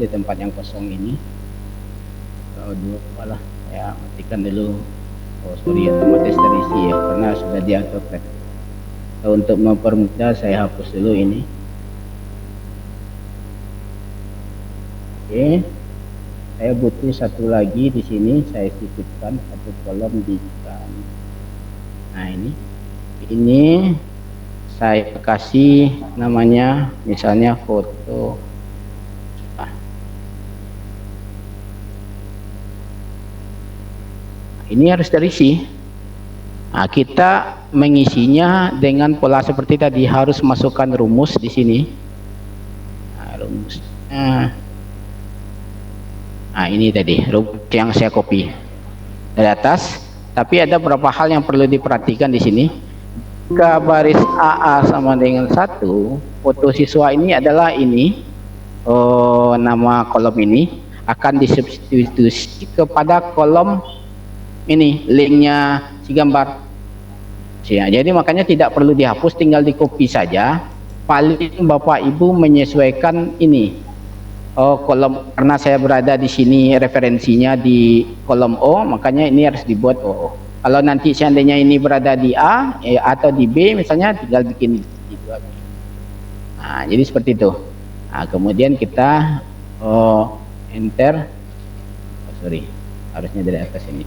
Di tempat yang kosong ini, malah saya matikan dulu. Sorry, otomatis terisi ya, karena sudah diatur. Untuk mempermudah saya hapus dulu ini. Oke, saya butuh satu lagi di sini. Saya sisipkan satu kolom di kanan. Nah, ini saya kasih namanya misalnya foto. Ini harus terisi. Nah, kita mengisinya dengan pola seperti tadi, harus masukkan rumus di sini. Nah, rumusnya. Nah, ini tadi rumus yang saya copy dari atas. Tapi ada beberapa hal yang perlu diperhatikan di sini. Jika baris AA sama dengan 1, foto siswa ini adalah ini. Nama kolom ini akan disubstitusi kepada kolom ini linknya si gambar. Jadi makanya tidak perlu dihapus, tinggal di copy saja. Paling Bapak Ibu menyesuaikan ini kolom, karena saya berada di sini referensinya di kolom O, makanya ini harus dibuat O. Kalau nanti seandainya ini berada di A atau di B misalnya, tinggal bikin di 2B. Nah, jadi seperti itu. Nah, kemudian kita enter. Sorry, harusnya dari atas ini.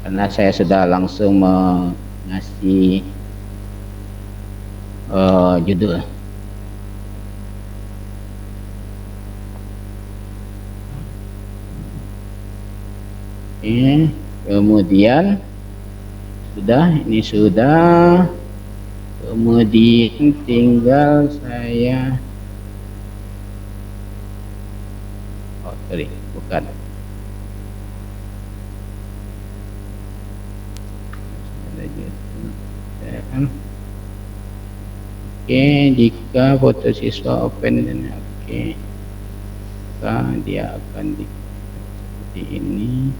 Karena saya sudah langsung mengasih judul. Oke, kemudian ini sudah, kemudian tinggal saya bukan oke, jika foto siswa open dan oke, maka dia akan seperti ini.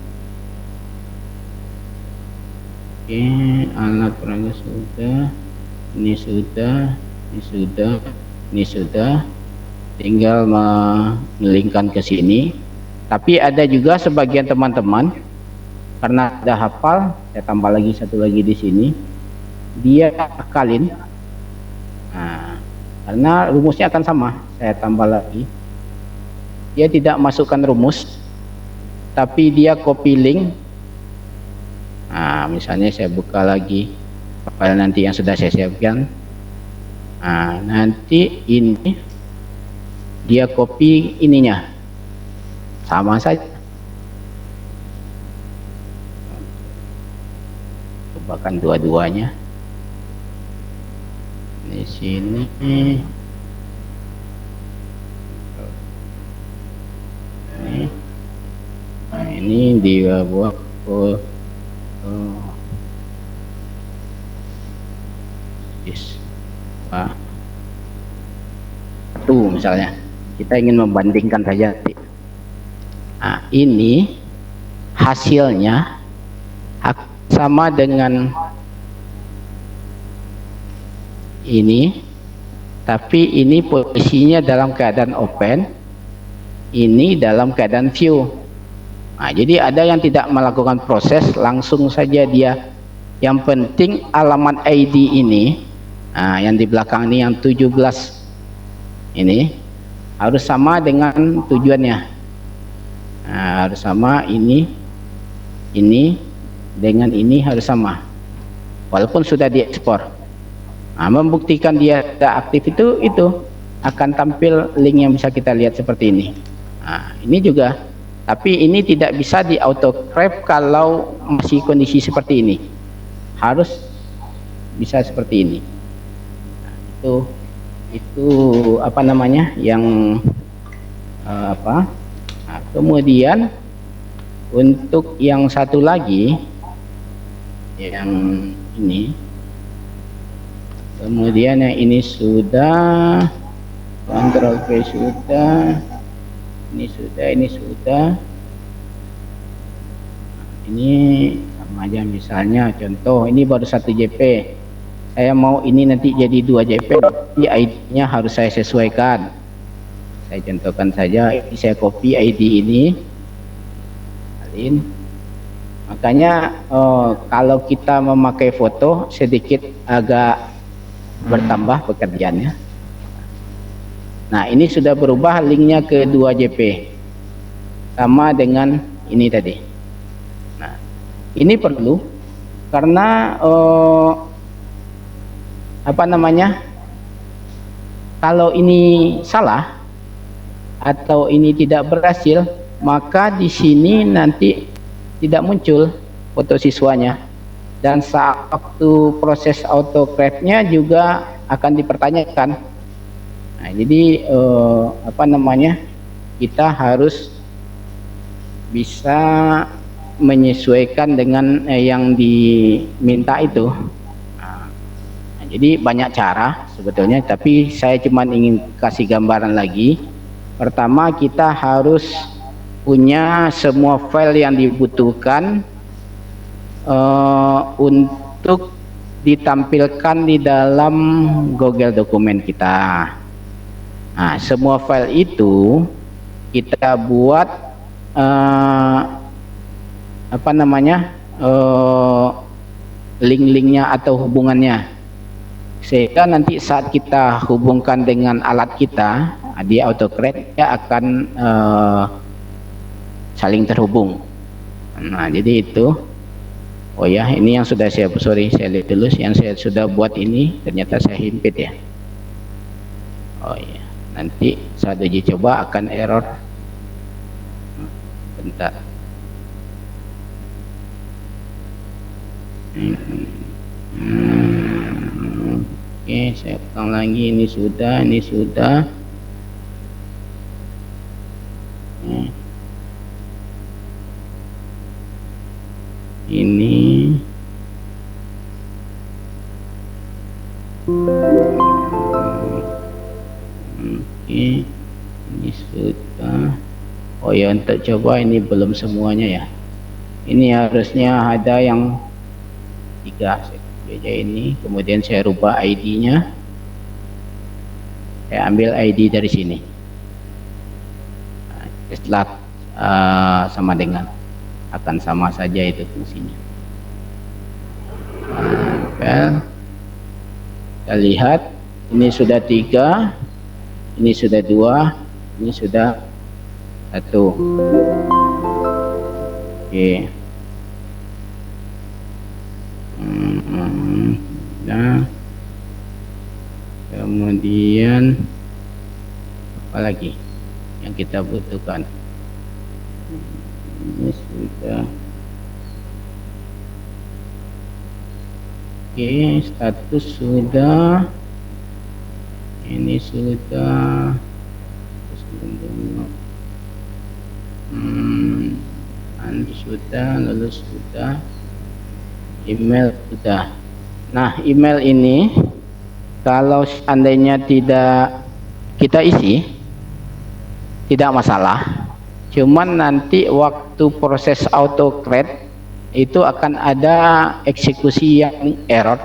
Oke, alat perangkat sudah, ini sudah, ini sudah, tinggal melingkan ke sini. Tapi ada juga sebagian teman-teman karena ada hafal, saya tambah lagi satu lagi di sini, dia akalin. Nah, karena rumusnya akan sama, saya tambah lagi. Dia tidak masukkan rumus, tapi dia copy link. Nah, misalnya saya buka lagi file nanti yang sudah saya siapkan. Nah, nanti ini dia copy ininya, sama saja. Cobakan dua-duanya di sini. Nah, ini dia buat satu misalnya, kita ingin membandingkan saja. Nah, ini hasilnya sama dengan ini, tapi ini posisinya dalam keadaan open, ini dalam keadaan view. Nah, jadi ada yang tidak melakukan proses, langsung saja dia, yang penting alamat ID ini, nah, yang di belakang ini yang 17 ini harus sama dengan tujuannya. Nah, harus sama, ini dengan ini harus sama walaupun sudah diekspor. Nah, membuktikan dia tidak aktif itu akan tampil link yang bisa kita lihat seperti ini. Nah, ini juga, tapi ini tidak bisa di autocrave kalau masih kondisi seperti ini, harus bisa seperti ini. Nah, itu apa namanya yang apa. Nah, kemudian untuk yang satu lagi yang ini, kemudian yang ini sudah, control V sudah, ini sudah, ini sama aja. Misalnya contoh ini baru 1 JP, saya mau ini nanti jadi 2 JP, jadi ID-nya harus saya sesuaikan. Saya contohkan saja, ini saya copy ID ini. Makanya kalau kita memakai foto sedikit agak bertambah pekerjaannya. Nah, ini sudah berubah linknya ke 2 JP, sama dengan ini tadi. Nah, ini perlu karena apa namanya, kalau ini salah atau ini tidak berhasil, maka di sini nanti tidak muncul foto siswanya, dan saat waktu proses autocrave-nya juga akan dipertanyakan. Nah, jadi apa namanya, kita harus bisa menyesuaikan dengan yang diminta itu. Nah, jadi banyak cara sebetulnya, tapi saya cuma ingin kasih gambaran lagi. Pertama, kita harus punya semua file yang dibutuhkan untuk ditampilkan di dalam Google dokumen kita. Nah, semua file itu kita buat apa namanya, link-linknya atau hubungannya, sehingga nanti saat kita hubungkan dengan alat kita di autocrave, dia akan saling terhubung. Nah, jadi itu. Oh ya, ini yang sudah saya lihat dulu, yang saya sudah buat ini ternyata saya himpit ya. Oh ya, nanti saat uji coba akan error. Bentar. Oke, saya ulang lagi. Ini sudah, ini sudah. Ini oke, ini sudah. Oh ya, untuk coba ini belum semuanya ya. Ini harusnya ada yang 3 saja ini. Kemudian saya rubah ID-nya. Saya ambil ID dari sini. Setelah sama dengan, akan sama saja itu fungsinya. Kita lihat, ini sudah 3, ini sudah 2, ini sudah 1. Oke. Nah, kemudian apa lagi yang kita butuhkan? Ini sudah. Oke, status sudah. Ini sudah. Sudah, lalu sudah. Email sudah. Nah, email ini kalau seandainya tidak kita isi, tidak masalah. Cuman nanti waktu proses autocreate itu akan ada eksekusi yang error.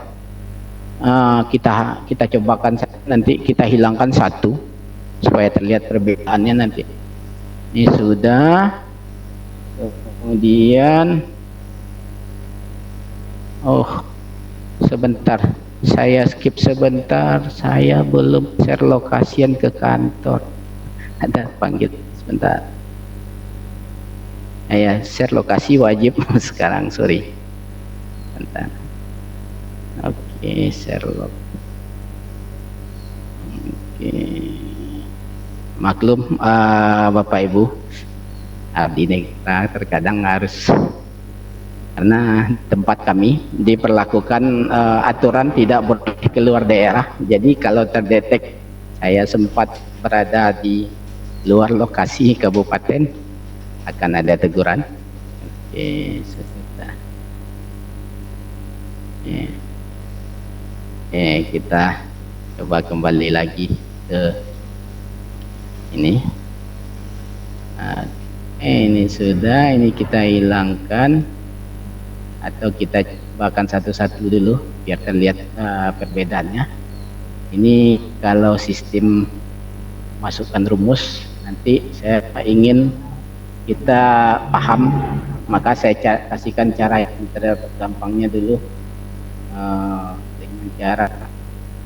Kita cobakan nanti, kita hilangkan 1 supaya terlihat perbedaannya nanti. Ini sudah. Kemudian sebentar, saya skip sebentar, saya belum share lokasian ke kantor. Ada panggil sebentar. Ya, share lokasi wajib sekarang, sorry. Bentar. Oke, share lokasi. Oke. Maklum Bapak Ibu, abdi negara terkadang harus, karena tempat kami diperlakukan aturan tidak boleh keluar daerah. Jadi kalau terdetek saya sempat berada di luar lokasi kabupaten, akan ada teguran. Oke, sudah. Kita coba kembali lagi ke ini. Ini sudah, ini kita hilangkan atau kita bahkan satu-satu dulu biar terlihat perbedaannya. Ini kalau sistem masukkan rumus, nanti saya ingin kita paham, maka saya kasihkan cara yang tergampangnya dulu, dengan cara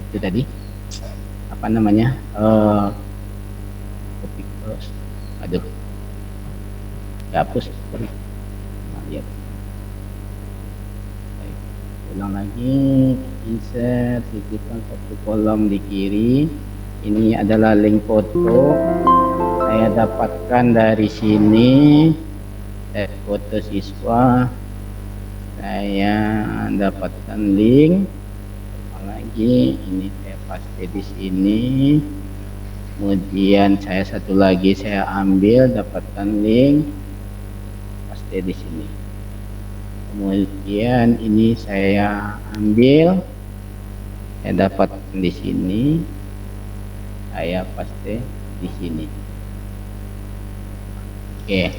itu tadi apa namanya, copy cross, aduh, hapus, lihat, ulang lagi, insert, sisipkan 1 kolom di kiri. Ini adalah link foto, saya dapatkan dari sini, foto siswa, saya dapatkan link, lagi ini saya paste di sini, kemudian saya satu lagi saya ambil, dapatkan link, paste di sini, kemudian ini saya ambil, saya dapatkan di sini, saya paste di sini. Oke,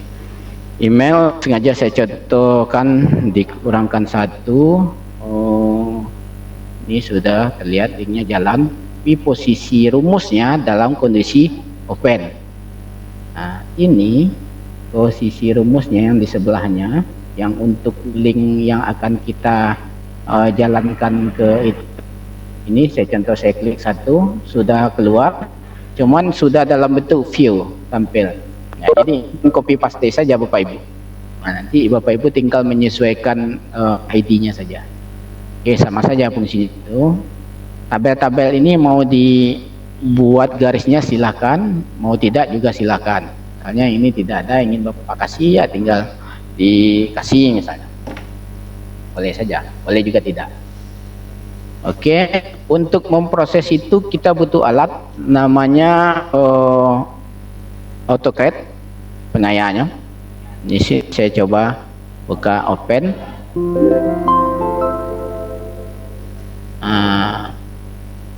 email sengaja saya contohkan dikurangkan 1. Ini sudah terlihat linknya jalan, tapi posisi rumusnya dalam kondisi open. Nah, ini posisi rumusnya yang di sebelahnya, yang untuk link yang akan kita jalankan ke itu. Ini saya contoh, saya klik 1, sudah keluar, cuman sudah dalam bentuk view tampil. Nah, jadi copy paste saja Bapak Ibu. Nah, nanti Bapak Ibu tinggal menyesuaikan ID-nya saja. Oke, sama saja fungsi itu. Tabel-tabel ini mau dibuat garisnya silakan, mau tidak juga silakan. Misalnya ini tidak ada, ingin Bapak kasih, ya tinggal dikasih misalnya. boleh saja, boleh juga tidak. Oke, untuk memproses itu kita butuh alat namanya AutoCAD pengayanya. Ini saya coba buka open.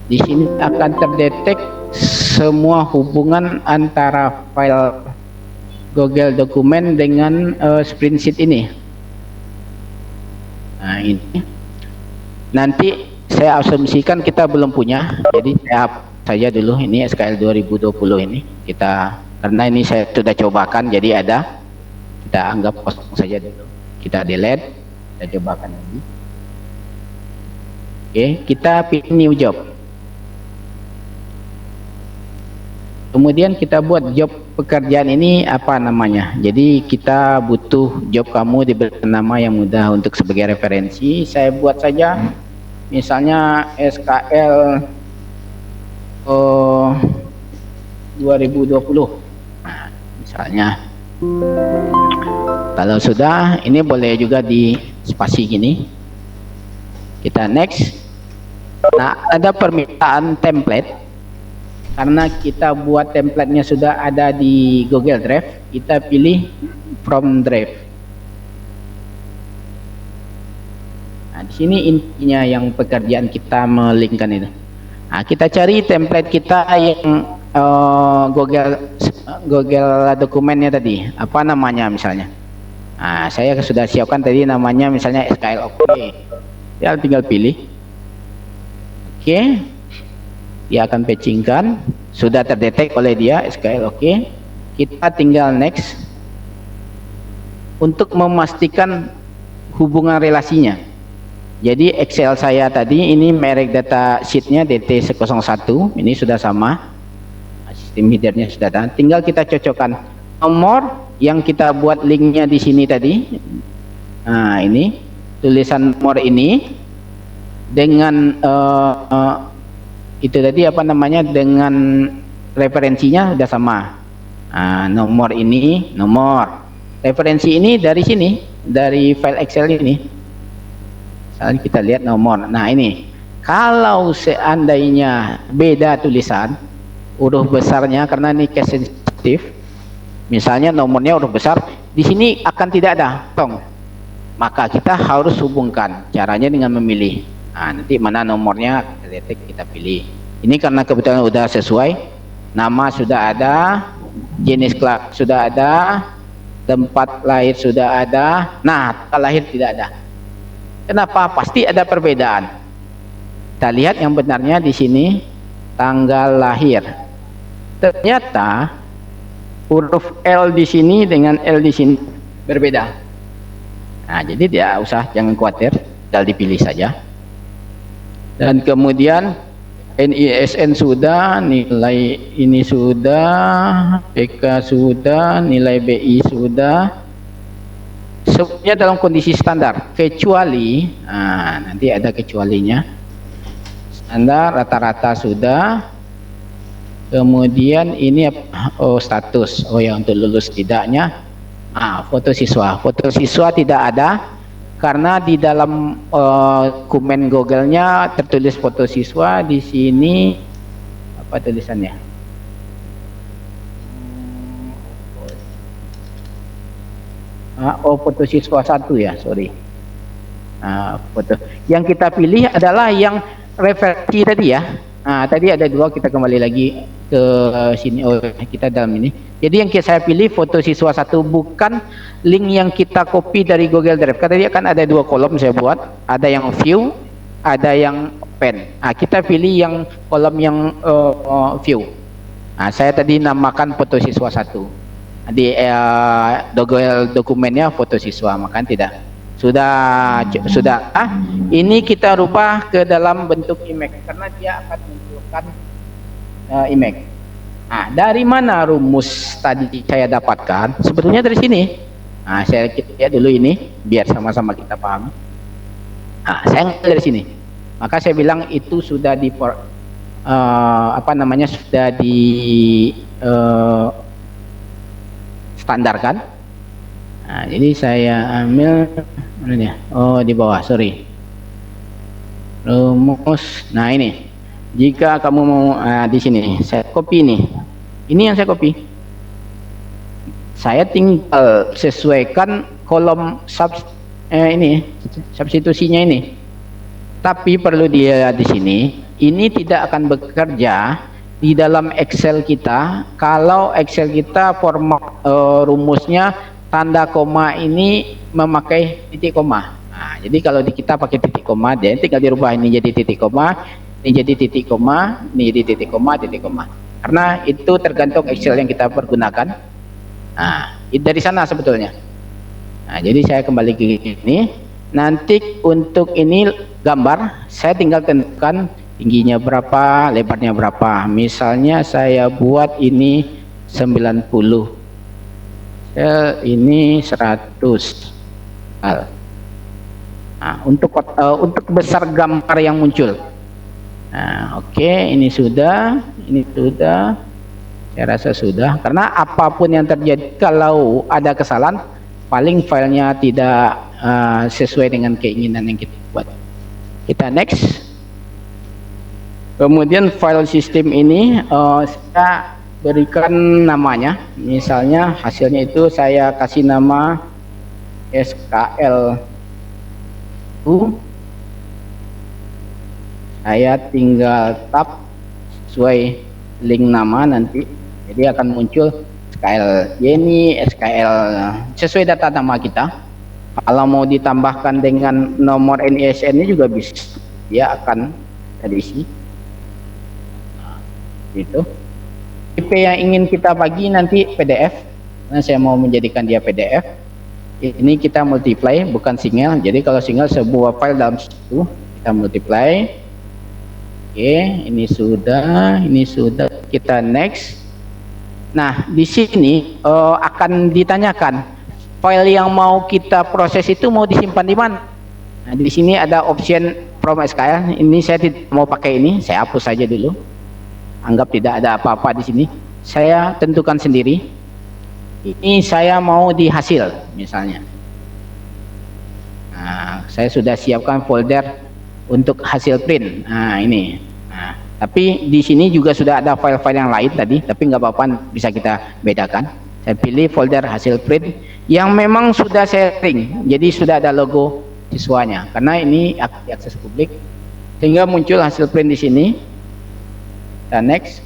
Di sini akan terdetek semua hubungan antara file Google dokumen dengan spreadsheet ini. Nah, ini nanti saya asumsikan kita belum punya, jadi saya hapus saja dulu ini SKL 2020 ini kita, karena ini saya sudah cobakan jadi ada, kita anggap kosong saja dulu, kita delete, kita cobakan lagi. Oke, kita pilih new job, kemudian kita buat job pekerjaan ini apa namanya. Jadi kita butuh job kamu diberi nama yang mudah untuk sebagai referensi. Saya buat saja misalnya SKL 2020. Nah, misalnya kalau sudah, ini boleh juga di spasi gini, kita next. Nah, ada permintaan template. Karena kita buat template-nya sudah ada di Google Drive, kita pilih from Drive. Nah, di sini intinya yang pekerjaan kita melinkkan itu. Nah, kita cari template kita yang Google dokumennya tadi, apa namanya misalnya. Nah, saya sudah siapkan tadi namanya misalnya SKL OK. Ya, tinggal pilih. Oke. Dia akan patchingkan, sudah terdetek oleh dia SKL OK. Kita tinggal next untuk memastikan hubungan relasinya. Jadi Excel saya tadi ini merek data sheetnya DT01, ini sudah sama, sistem headernya sudah ada, tinggal kita cocokkan nomor yang kita buat linknya di sini tadi. Nah, ini tulisan nomor ini dengan itu tadi apa namanya, dengan referensinya sudah sama. Nah, nomor ini, nomor referensi ini dari sini, dari file Excel ini. Misalnya kita lihat nomor. Nah, ini kalau seandainya beda tulisan huruf besarnya, karena ini case sensitif, misalnya nomornya huruf besar, di sini akan tidak ada tong, maka kita harus hubungkan. Caranya dengan memilih. Nah, nanti mana nomornya terdetek, kita pilih. Ini karena kebetulan sudah sesuai, nama sudah ada, jenis kelas sudah ada, tempat lahir sudah ada. Nah, tanggal lahir tidak ada. Kenapa? Pasti ada perbedaan. Kita lihat yang benarnya di sini tanggal lahir. Ternyata huruf L di sini dengan L di sini berbeda. Nah, jadi tidak usah, jangan khawatir, tinggal dipilih saja. Dan kemudian NISN sudah, nilai ini sudah, PK sudah, nilai BI sudah, semuanya dalam kondisi standar, kecuali nanti ada kecualinya. Standar rata-rata sudah. Kemudian ini status, yang untuk lulus tidaknya. Foto siswa tidak ada. Karena di dalam dokumen Google-nya tertulis foto siswa, di sini apa tulisannya? Foto siswa 1 ya, sorry. Foto. Yang kita pilih adalah yang referensi tadi ya. Tadi ada 2, kita kembali lagi ke sini. Kita dalam ini. Jadi yang saya pilih foto siswa 1, bukan link yang kita copy dari Google Drive. Karena dia kan ada 2 kolom saya buat, ada yang view, ada yang open. Kita pilih yang kolom yang view. Saya tadi namakan foto siswa 1. Di Google dokumennya foto siswa, makanya tidak. Sudah. Ini kita rubah ke dalam bentuk image karena dia akan menunjukkan image. Dari mana rumus tadi saya dapatkan? Sebetulnya dari sini. Saya lihat dulu ini biar sama-sama kita paham. Saya ngambil dari sini. Maka saya bilang itu sudah di sudah di standarkan. Jadi saya ambil Mana dia? Oh, di bawah, sorry. Rumus. Nah, ini. Jika kamu mau di sini, saya copy nih. Ini yang saya copy. Saya tinggal sesuaikan kolom substitusinya ini. Tapi perlu dia di sini, ini tidak akan bekerja di dalam Excel kita kalau Excel kita format rumusnya tanda koma ini memakai titik koma. Nah, jadi kalau kita pakai titik koma, dia tinggal dirubah ini jadi titik koma, ini jadi titik koma, ini jadi titik koma, titik koma. Karena itu tergantung Excel yang kita pergunakan. Nah, dari sana sebetulnya. Nah, jadi saya kembali ke ini. Nanti untuk ini gambar, saya tinggal tentukan tingginya berapa, lebarnya berapa. Misalnya saya buat ini 90, ini 100. Nah, untuk besar gambar yang muncul. Nah, oke, ini sudah, saya rasa sudah. Karena apapun yang terjadi kalau ada kesalahan, paling filenya tidak sesuai dengan keinginan yang kita buat. Kita next. Kemudian file system ini saya berikan namanya. Misalnya hasilnya itu saya kasih nama SKL. Saya tinggal tab sesuai link nama nanti. Jadi akan muncul SKL Yeni, SKL sesuai data nama kita. Kalau mau ditambahkan dengan nomor NISN ini juga bisa, dia akan terisi. Itu IP yang ingin kita bagi nanti PDF. Nah, saya mau menjadikan dia PDF. Ini kita multiply, bukan single. Jadi kalau single sebuah file dalam situ kita multiply. Oke, ini sudah, kita next. Nah, di sini akan ditanyakan file yang mau kita proses itu mau disimpan di mana. Nah, di sini ada option from SKL. Ini saya tidak mau pakai ini, saya hapus saja dulu. Anggap tidak ada apa-apa di sini. Saya tentukan sendiri. Ini saya mau di hasil, misalnya. Nah, saya sudah siapkan folder untuk hasil print. Nah, ini. Nah, tapi di sini juga sudah ada file-file yang lain tadi, tapi nggak apa-apa, bisa kita bedakan. Saya pilih folder hasil print yang memang sudah sharing, jadi sudah ada logo siswanya. Karena ini akses publik, sehingga muncul hasil print di sini. Kita next.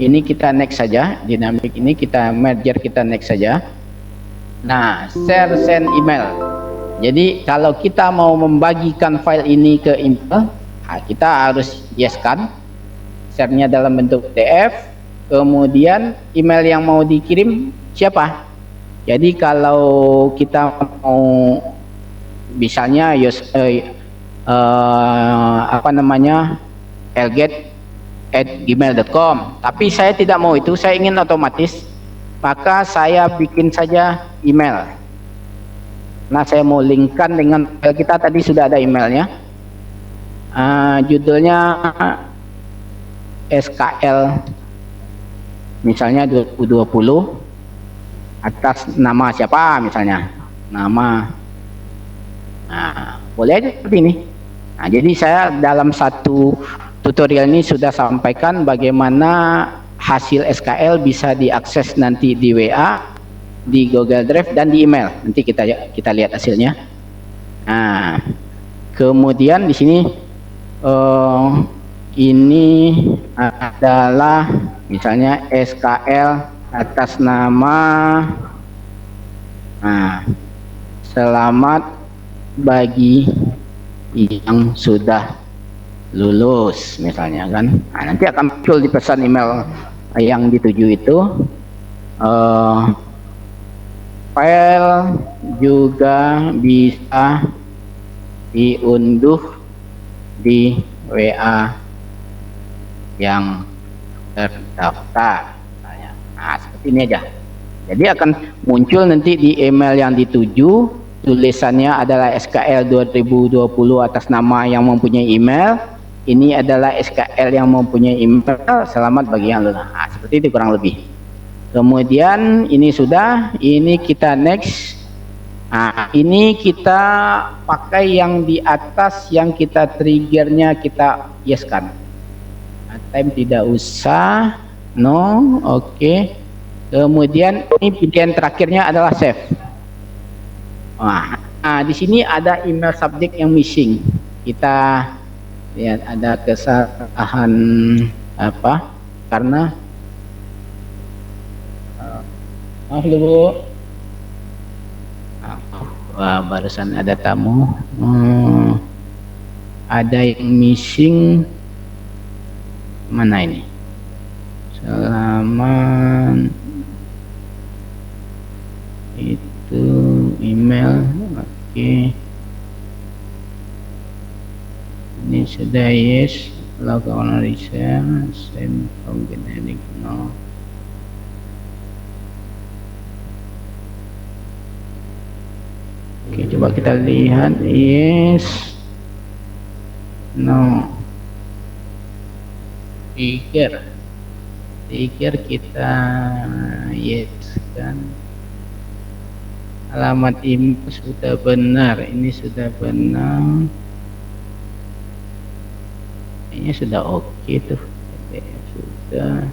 Ini kita next saja, dinamik ini kita merger, kita next saja. Nah, share send email. Jadi kalau kita mau membagikan file ini ke email, kita harus yes kan, share-nya dalam bentuk PDF. Kemudian email yang mau dikirim siapa? Jadi kalau kita mau misalnya elget@gmail.com, tapi saya tidak mau itu, saya ingin otomatis, maka saya bikin saja email. Nah, saya mau linkkan dengan file kita tadi sudah ada emailnya. Judulnya SKL misalnya 2020 atas nama siapa, misalnya nama. Nah, boleh aja seperti ini. Nah, jadi saya dalam satu tutorial ini sudah sampaikan bagaimana hasil SKL bisa diakses nanti di WA, di Google Drive, dan di email. Nanti kita lihat hasilnya. Nah, kemudian di sini ini adalah misalnya SKL atas nama selamat bagi yang sudah lulus, misalnya kan. Nah, nanti akan muncul di pesan email yang dituju itu. File juga bisa diunduh di WA yang terdaftar. Nah, seperti ini aja. Jadi akan muncul nanti di email yang dituju, tulisannya adalah SKL 2020 atas nama yang mempunyai email. Ini adalah SKL yang mempunyai email, selamat bagi yang lulus. Nah, seperti itu kurang lebih. Kemudian ini sudah, ini kita next. Nah, ini kita pakai yang di atas, yang kita triggernya kita yes-kan. Nah, time tidak usah, no, oke. Kemudian ini pilihan terakhirnya adalah save. Nah, di sini ada email subject yang missing. Kita lihat ada kesalahan apa? Karena maaf dulu. Wah, barusan ada tamu. Ada yang missing. Mana ini? Selamat. Itu email. Oke. Ini sudah yes. Log on reset. Same from genetic. No. Oke, coba kita lihat. Yes. No. Trigger kita yes kan. Alamat email sudah benar. Ini sudah benar. Kayaknya sudah oke tuh. Sudah.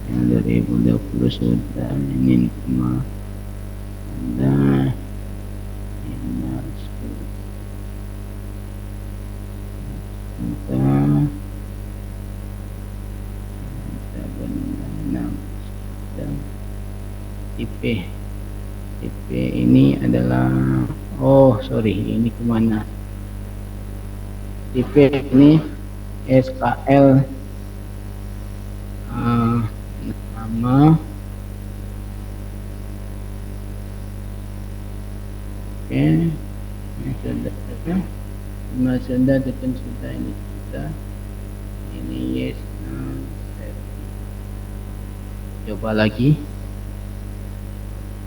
Yang 2020 sudah, ini nama ada email sudah benar. Tipe ini adalah, oh sorry, ini kemana? Tipe ini SKL nama, oke, sudah tekan sudah, ini sudah, ini yes. Coba lagi.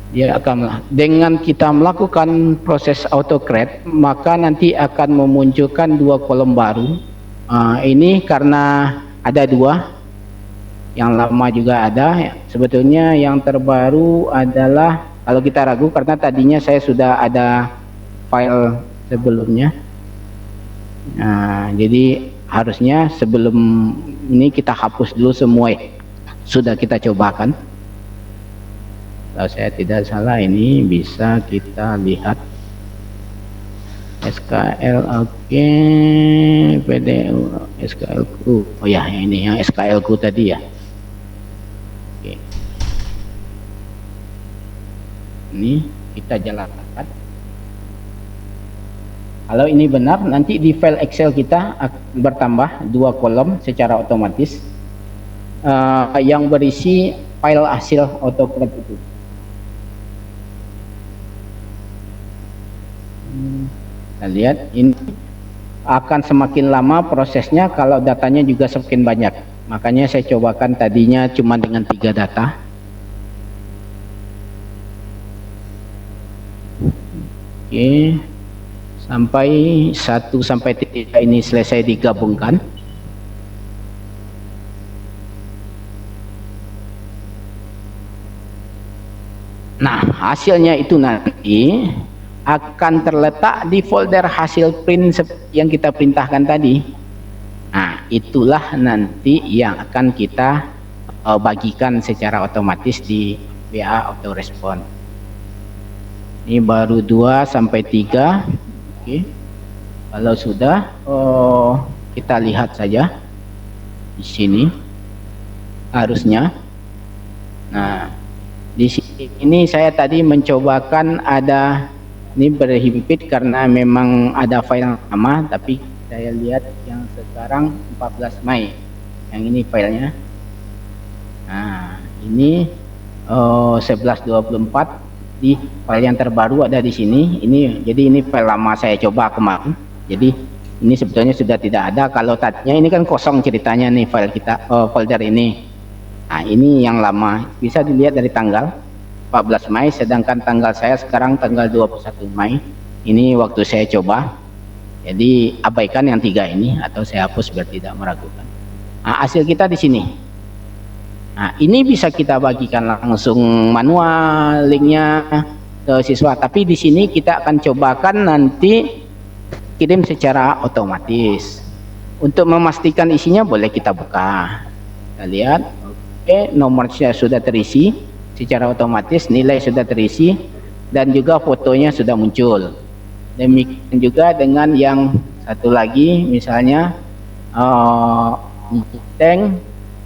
Dia akan, dengan kita melakukan proses autocreate, maka nanti akan memunculkan dua kolom baru. Ini karena ada dua, yang lama juga ada. Sebetulnya yang terbaru adalah, kalau kita ragu karena tadinya saya sudah ada file sebelumnya. Nah, jadi harusnya sebelum ini kita hapus dulu semua. Sudah kita cobakan. Kalau saya tidak salah, ini bisa kita lihat SKL, oke, PDU, SKLku. Oh ya, ini yang SKLku tadi ya. Oke. Ini kita jalankan. Kalau ini benar, nanti di file Excel kita bertambah dua kolom secara otomatis. Yang berisi file hasil autocreate itu. Kita lihat ini akan semakin lama prosesnya kalau datanya juga semakin banyak. Makanya saya cobakan tadinya cuma dengan 3 data. Oke, sampai 1 sampai 3 ini selesai digabungkan. Nah, hasilnya itu nanti akan terletak di folder hasil print yang kita perintahkan tadi. Nah, itulah nanti yang akan kita bagikan secara otomatis di WA autorespon. Ini baru 2 sampai 3. Oke. Kalau sudah, kita lihat saja di sini harusnya. Nah, di sini saya tadi mencobakan ada, ini berhimpit karena memang ada file lama, tapi saya lihat yang sekarang 14 Mei yang ini filenya. Nah, ini 1124 di file yang terbaru ada di sini. Ini jadi ini file lama saya coba kemarin. Jadi ini sebetulnya sudah tidak ada. Kalau tadinya ini kan kosong ceritanya nih file kita, folder ini. Nah, ini yang lama, bisa dilihat dari tanggal 14 Mei, sedangkan tanggal saya sekarang tanggal 21 Mei. Ini waktu saya coba. Jadi abaikan yang 3 ini atau saya hapus biar tidak meragukan. Nah, hasil kita di sini. Nah, ini bisa kita bagikan langsung manual linknya ke siswa, tapi di sini kita akan cobakan nanti kirim secara otomatis. Untuk memastikan isinya boleh kita buka. Kita lihat, oke, nomornya sudah terisi secara otomatis, nilai sudah terisi, dan juga fotonya sudah muncul. Demikian juga dengan yang satu lagi, misalnya tank,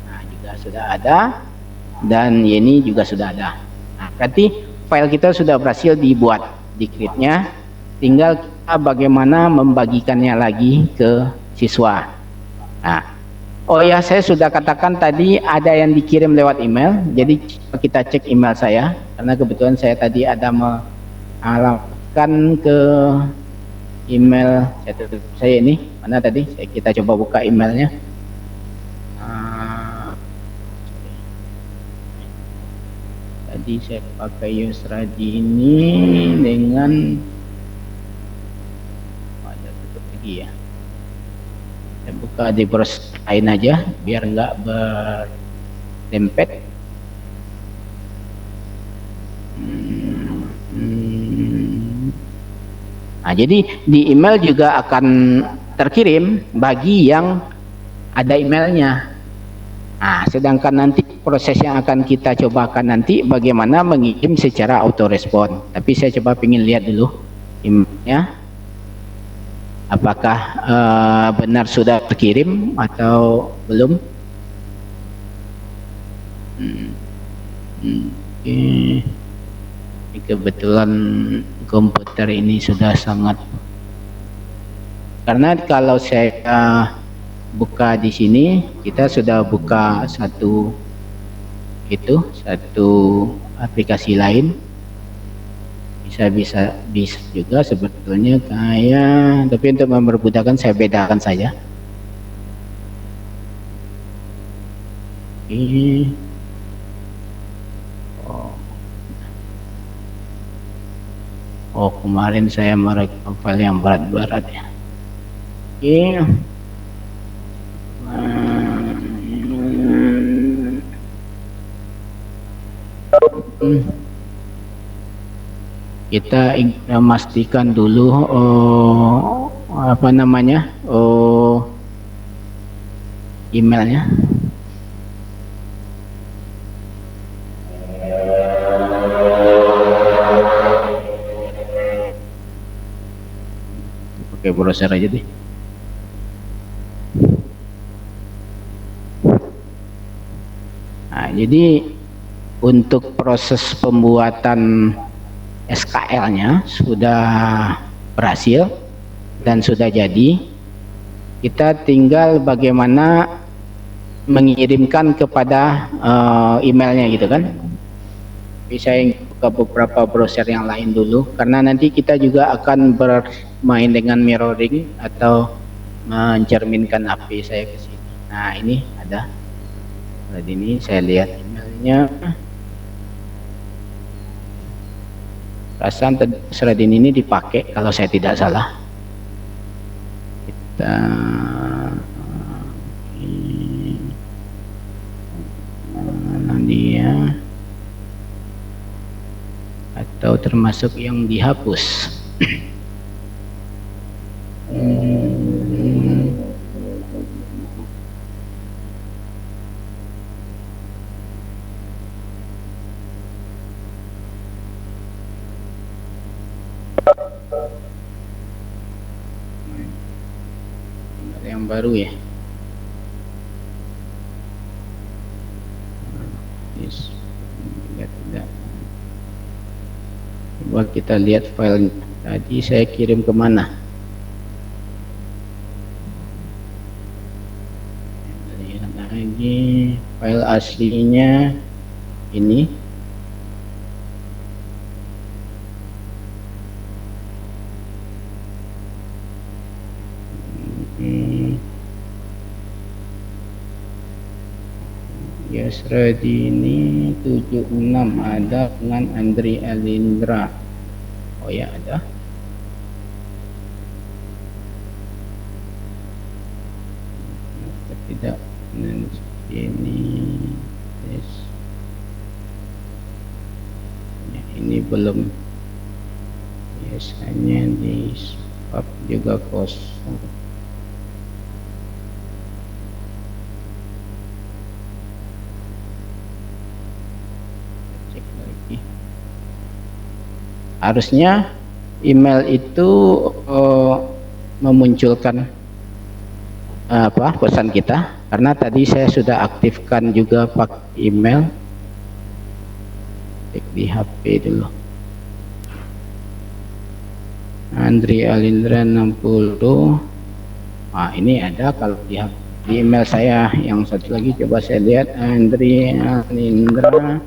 nah juga sudah ada, dan ini juga sudah ada. Nah, berarti file kita sudah berhasil dibuat di create-nya, tinggal kita bagaimana membagikannya lagi ke siswa. Nah, oh ya, saya sudah katakan tadi ada yang dikirim lewat email, jadi kita cek email saya, karena kebetulan saya tadi ada mengalahkan ke email saya ini, mana tadi, kita coba buka emailnya. Tadi saya pakai Yusradi ini dengan ada tutup lagi ya. Saya buka di browser lain aja biar nggak berdempet. Nah, jadi di email juga akan terkirim bagi yang ada emailnya. Nah, sedangkan nanti proses yang akan kita cobakan nanti bagaimana mengirim secara autorespon. Tapi saya coba ingin lihat dulu emailnya, apakah benar sudah terkirim atau belum. Oke. Kebetulan komputer ini sudah sangat, karena kalau saya buka di sini, kita sudah buka satu aplikasi lain, bisa juga sebetulnya kayak, tapi untuk mempermudahkan saya bedakan saja. Oke. Oh, kemarin saya merekam file yang berat-berat ya. Oke. Kita memastikan dulu emailnya. Oke, browser aja deh. Nah, jadi untuk proses pembuatan SKL-nya sudah berhasil dan sudah jadi. Kita tinggal bagaimana mengirimkan kepada emailnya gitu kan. Tapi saya buka beberapa browser yang lain dulu, karena nanti kita juga akan bermain dengan mirroring atau mencerminkan HP saya ke sini. Nah, ini ada. Tadi ini saya lihat emailnya. Perasaan Sradin ini dipakai kalau saya tidak salah. Kita mana dia, atau termasuk yang dihapus. Yang baru ya. Tidak. Coba kita lihat file tadi saya kirim kemana. Lihat lagi file aslinya ini. Yasradini 76 ada dengan Andri Alindra. Oh ya, ada. Tidak, ini Yes. Ya, ini belum. Yes, hanya di swap juga kosong. Cek lagi. Harusnya email itu memunculkan pesan kita, karena tadi saya sudah aktifkan juga pakai email. Cek di HP dulu. Andri Alindra 60. Nah, ini ada kalau di email saya yang satu lagi, coba saya lihat, Andri Alindra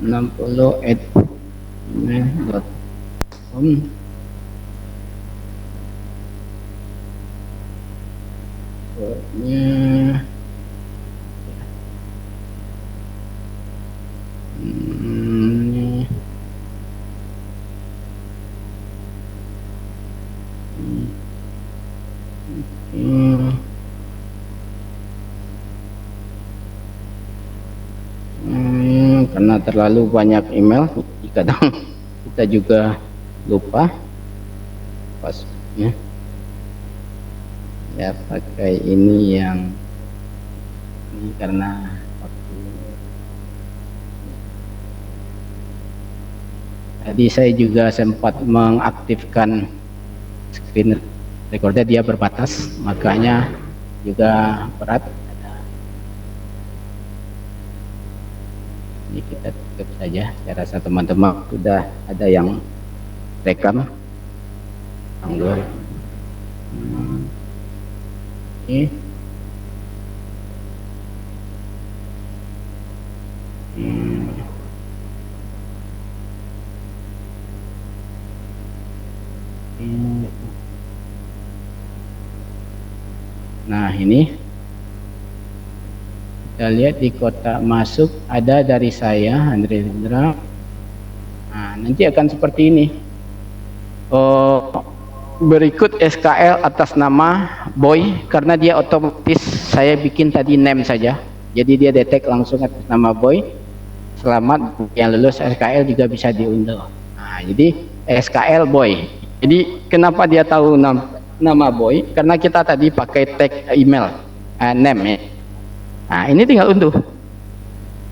60@gmail.com. Karena terlalu banyak email, kadang kita juga lupa passwordnya. Ya, pakai ini yang ini karena waktu tadi saya juga sempat mengaktifkan screen recorder, dia berbatas, makanya juga berat. Ini kita tutup saja. Saya rasa teman-teman sudah ada yang rekam tanggal. Ini nah, ini kita lihat di kotak masuk ada dari saya, Andri Indra. Nah, nanti akan seperti ini. Berikut SKL atas nama Boy, karena dia otomatis saya bikin tadi name saja, jadi dia detect langsung atas nama Boy. Selamat yang lulus SKL juga bisa diunduh. Nah, jadi SKL Boy. Jadi kenapa dia tahu nama Boy? Karena kita tadi pakai tag email name ya. Nah, ini tinggal unduh.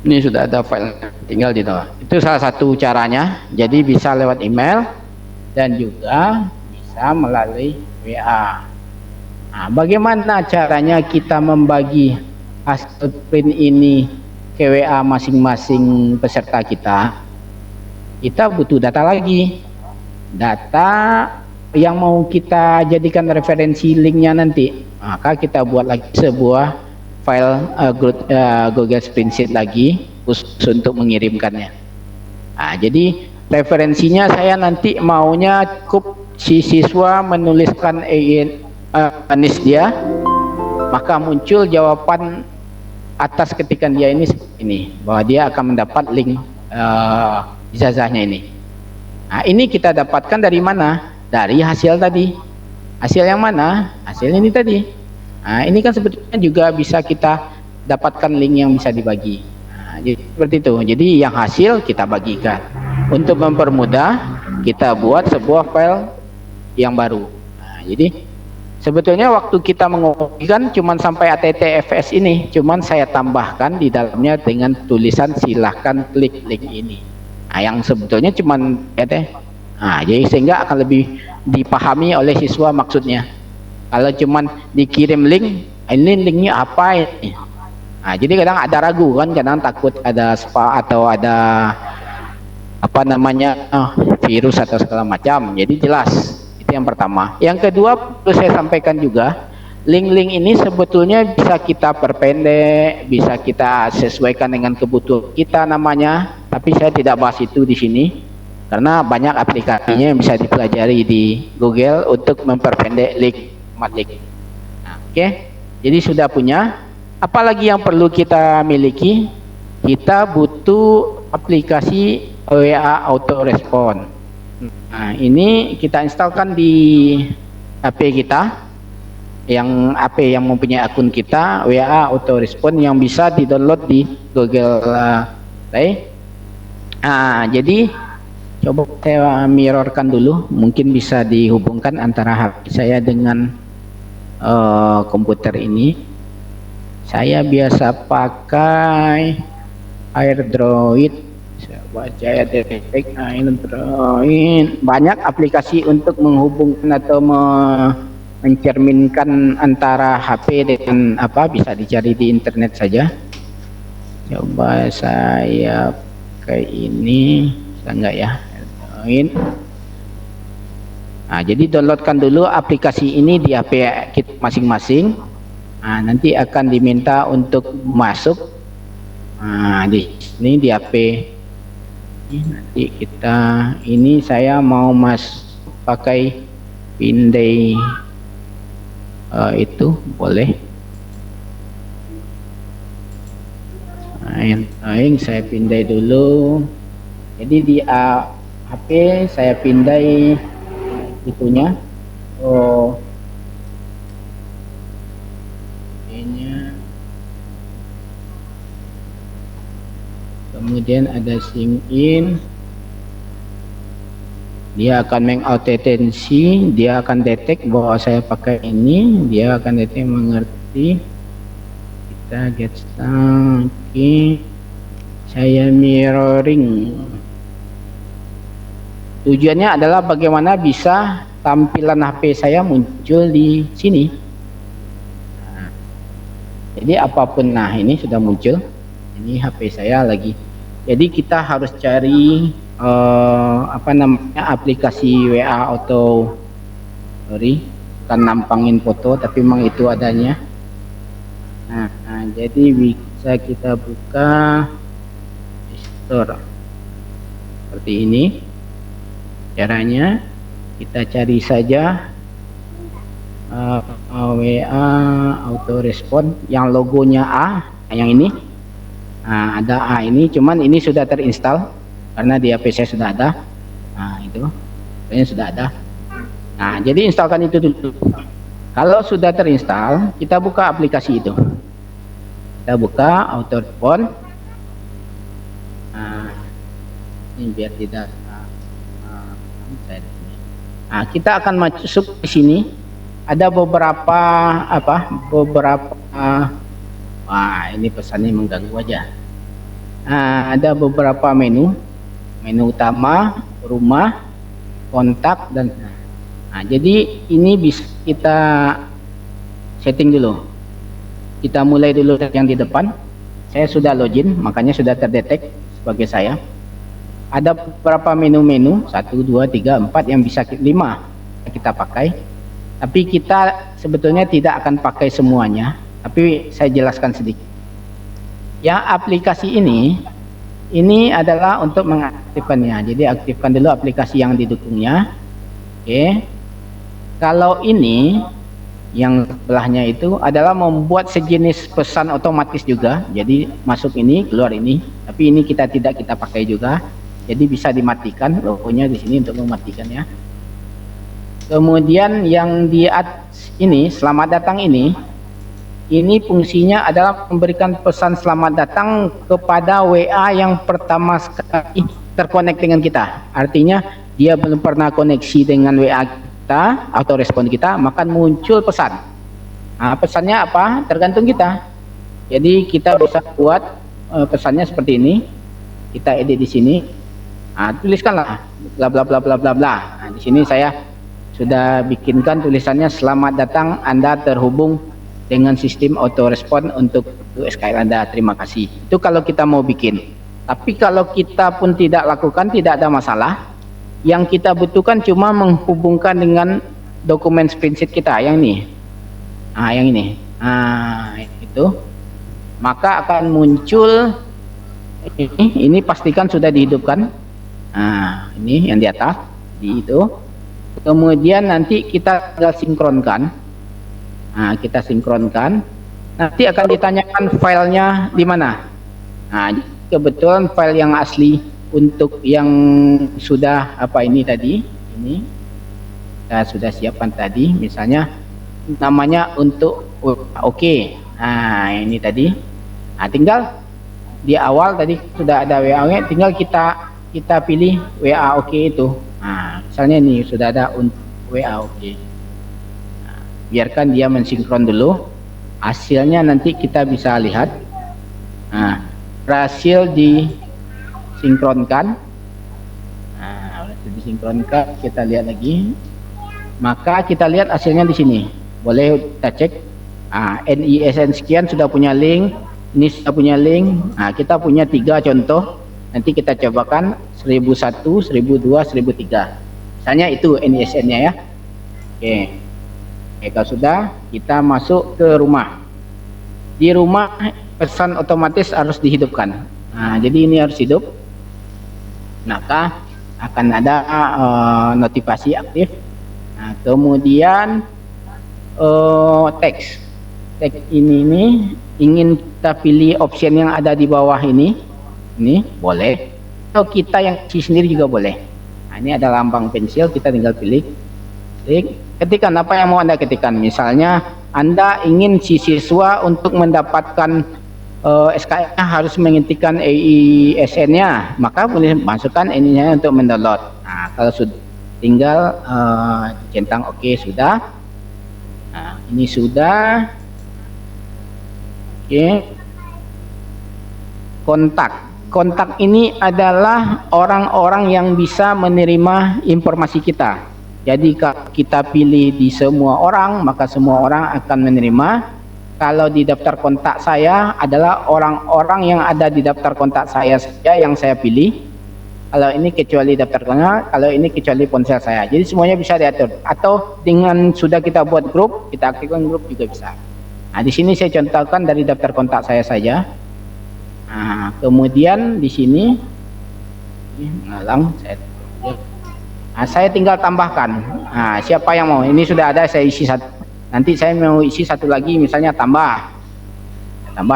Ini sudah ada file, tinggal di bawah. Itu salah satu caranya. Jadi bisa lewat email dan juga bisa melalui WA. Nah, bagaimana caranya kita membagi hasil print ini ke WA masing-masing peserta kita? Kita butuh data lagi. Data yang mau kita jadikan referensi linknya nanti. Maka kita buat lagi sebuah file Google Spreadsheet lagi khusus untuk mengirimkannya. Nah, jadi referensinya saya nanti maunya cukup si siswa menuliskan anis dia, maka muncul jawaban atas ketikan dia ini bahwa dia akan mendapat link ijazahnya ini. Nah, ini kita dapatkan dari mana? Dari hasil tadi. Hasil yang mana? Hasil ini tadi. Nah, ini kan sebetulnya juga bisa kita dapatkan link yang bisa dibagi. Nah, jadi seperti itu. Jadi yang hasil kita bagikan. Untuk mempermudah, kita buat sebuah file yang baru. Nah, jadi sebetulnya waktu kita mengopikan cuman sampai ATTFS ini, cuman saya tambahkan di dalamnya dengan tulisan silahkan klik link ini. Nah, yang sebetulnya cuman nah, jadi sehingga akan lebih dipahami oleh siswa maksudnya. Kalau cuman dikirim link, ini linknya apa ini? Nah, jadi kadang ada ragu kan, kadang takut ada spam atau ada apa namanya virus atau segala macam. Jadi jelas, itu yang pertama. Yang kedua perlu saya sampaikan juga, link-link ini sebetulnya bisa kita perpendek, bisa kita sesuaikan dengan kebutuhan kita namanya. Tapi saya tidak bahas itu di sini karena banyak aplikasinya yang bisa dipelajari di Google untuk memperpendek link. Nah, oke. Jadi sudah punya. Apalagi yang perlu kita miliki? Kita butuh aplikasi WA Auto Respond. Nah, ini kita instalkan di HP kita. yang AP yang mempunyai akun kita, WA autorespon yang bisa di-download di Google Play. Jadi coba saya mirrorkan dulu, mungkin bisa dihubungkan antara HP saya dengan komputer ini. Saya biasa pakai AirDroid, saya detek Android. Banyak aplikasi untuk menghubungkan atau mencerminkan antara HP dengan apa, bisa dicari di internet saja. Coba saya pakai ini, bisa enggak ya? Android. Jadi downloadkan dulu aplikasi ini di HP kita masing-masing. Nanti akan diminta untuk masuk. Di sini di HP. Nanti kita ini saya mau pakai Pindai itu boleh. Yang lain saya pindai dulu. Jadi di HP saya pindai itunya. Ini. Kemudian ada sign in. Dia akan mengautentifikasi, dia akan detek bahwa saya pakai ini, dia akan detek mengerti. Kita get start. Oke. Saya mirroring. Tujuannya adalah bagaimana bisa tampilan HP saya muncul di sini. Jadi apapun, ini sudah muncul. Ini HP saya lagi. Jadi kita harus cari aplikasi WA auto, kan nampangin foto tapi memang itu adanya. Jadi bisa kita buka store seperti ini caranya. Kita cari saja WA auto respon yang logonya A, yang ini. Ada A ini, cuman ini sudah terinstall karena di HP saya sudah ada. Itu kayaknya sudah ada. Jadi instalkan itu dulu. Kalau sudah terinstall, kita buka aplikasi itu. Kita buka auto respon. Ini biar tidak kita akan masuk di sini. Ada beberapa ini pesannya mengganggu aja. Ada beberapa menu utama, rumah, kontak, dan jadi ini bisa kita setting dulu. Kita mulai dulu yang di depan. Saya sudah login, makanya sudah terdetek sebagai saya. Ada beberapa menu-menu 1, 2, 3, 4 yang bisa 5 kita pakai. Tapi kita sebetulnya tidak akan pakai semuanya. Tapi saya jelaskan sedikit. Yang aplikasi ini adalah untuk mengaktifkannya. Jadi aktifkan dulu aplikasi yang didukungnya. Oke. Kalau ini yang sebelahnya itu adalah membuat sejenis pesan otomatis juga. Jadi masuk ini, keluar ini. Tapi ini kita tidak kita pakai juga. Jadi bisa dimatikan, logonya di sini untuk mematikannya. Kemudian yang di atas ini, selamat datang ini fungsinya adalah memberikan pesan selamat datang kepada WA yang pertama sekali terkonek dengan kita. Artinya dia belum pernah koneksi dengan WA kita, atau respon kita, maka muncul pesan. Pesannya apa? Tergantung kita. Jadi kita bisa buat pesannya seperti ini. Kita edit di sini. Tuliskanlah bla bla bla bla bla bla. Di sini saya sudah bikinkan tulisannya, selamat datang, Anda terhubung dengan sistem autorespon untuk SKL Anda, terima kasih. Itu kalau kita mau bikin. Tapi kalau kita pun tidak lakukan, tidak ada masalah. Yang kita butuhkan cuma menghubungkan dengan dokumen spreadsheet kita yang ini. Yang ini. Itu. Maka akan muncul ini pastikan sudah dihidupkan. Ini yang di atas, di itu. Kemudian nanti kita tinggal sinkronkan. Kita sinkronkan. Nanti akan ditanyakan filenya di mana. Kebetulan file yang asli untuk yang sudah ini tadi, ini kita sudah siapkan tadi. Misalnya namanya untuk oke. Nah, ini tadi. Nah, tinggal di awal tadi sudah ada WA oke, tinggal kita pilih WA oke itu. Nah, misalnya ini sudah ada untuk WA oke. Nah, biarkan dia mensinkron dulu. Hasilnya nanti kita bisa lihat. Nah, berhasil disinkronkan. Nah, berhasil disinkronkan, kita lihat lagi. Maka kita lihat hasilnya di sini. Boleh kita cek. NISN sekian sudah punya link, ini sudah punya link. Nah, kita punya 3 contoh. Nanti kita cobakan 1001, 1002, 1003. Misalnya itu NISN-nya ya. Oke. Oke, kalau sudah, kita masuk ke rumah. Di rumah pesan otomatis harus dihidupkan. Nah, jadi ini harus hidup. Maka akan ada notifikasi aktif. Nah, kemudian teks. Teks ini ingin kita pilih option yang ada di bawah ini boleh. Atau kita yang isi sendiri juga boleh. Nah, ini ada lambang pensil, kita tinggal pilih. Klik. Ketikkan apa yang mau Anda ketikkan. Misalnya Anda ingin si siswa untuk mendapatkan SKS-nya harus mengetikkan EISN-nya, maka boleh masukkan ini untuk mendownload. Nah, kalau sudah tinggal centang oke sudah. Nah, ini sudah. Oke. Kontak ini adalah orang-orang yang bisa menerima informasi kita. Jadi kalau kita pilih di semua orang, maka semua orang akan menerima. Kalau di daftar kontak saya adalah orang-orang yang ada di daftar kontak saya saja yang saya pilih. Kalau ini kecuali daftar kontak, kalau ini kecuali ponsel saya. Jadi semuanya bisa diatur. Atau dengan sudah kita buat grup, kita aktifkan grup juga bisa. Nah, di sini saya contohkan dari daftar kontak saya saja. Nah, kemudian di sini ngalang saya tinggal tambahkan. Nah, siapa yang mau? Ini sudah ada, saya isi satu. Nanti saya mau isi satu lagi, misalnya tambah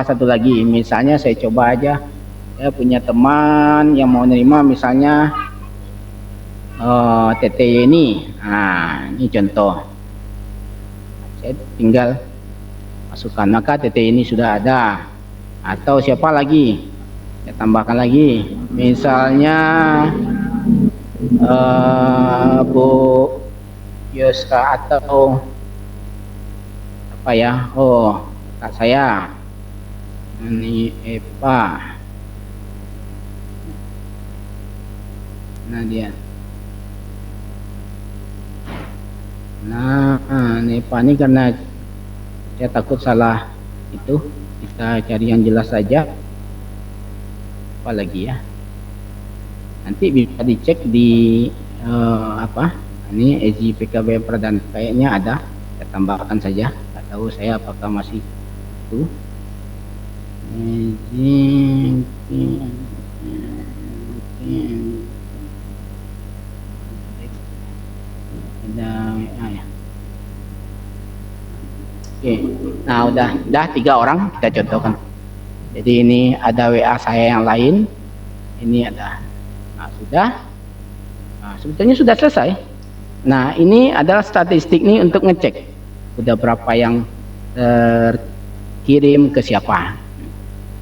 satu lagi. Misalnya saya coba aja. Saya punya teman yang mau nerima, misalnya TTY ini. Nah, ini contoh. Saya tinggal masukkan, maka TTY ini sudah ada. Atau siapa lagi? Saya tambahkan lagi. Misalnya Bu Yoska atau apa ya? Oh, kak saya. Ini Eva. Nah dia. Nah, ini Eva ini karena saya takut salah itu, kita cari yang jelas saja. Apa lagi ya? Nanti bisa dicek di ini EZ PKBM Pradana, kayaknya ada. Saya tambahkan saja. Tidak tahu saya apakah masih itu. Ada ya. Oke, nah udah 3 orang kita contohkan. Jadi ini ada WA saya yang lain, ini ada. Nah sudah, nah, sebetulnya sudah selesai. Nah ini adalah statistik nih untuk ngecek udah berapa yang terkirim ke siapa.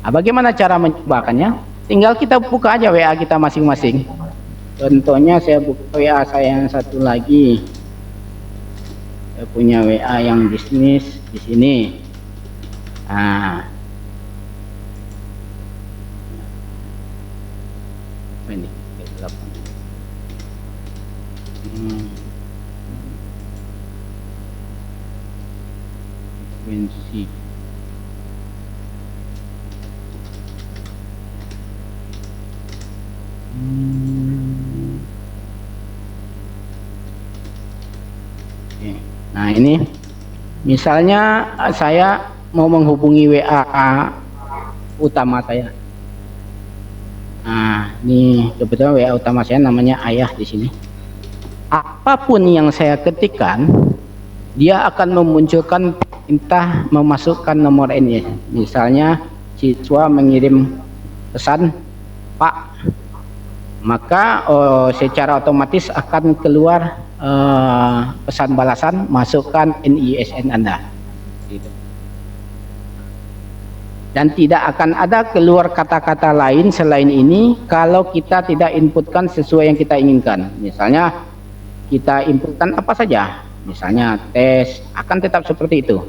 Nah, bagaimana cara mencobakannya? Tinggal kita buka aja WA kita masing-masing. Contohnya saya buka WA saya yang satu lagi. Saya punya WA yang bisnis di sini. Nah, apa ini? Frekuensi. Nah ini misalnya saya mau menghubungi WA utama saya. Nah ini kebetulan WA utama saya namanya Ayah di sini. Apapun yang saya ketikkan, dia akan memunculkan perintah memasukkan nomor ini. Misalnya siswa mengirim pesan Pak, maka secara otomatis akan keluar pesan balasan, masukkan NISN Anda. Gitu. Dan tidak akan ada keluar kata-kata lain selain ini kalau kita tidak inputkan sesuai yang kita inginkan. Misalnya kita inputkan apa saja, misalnya tes, akan tetap seperti itu.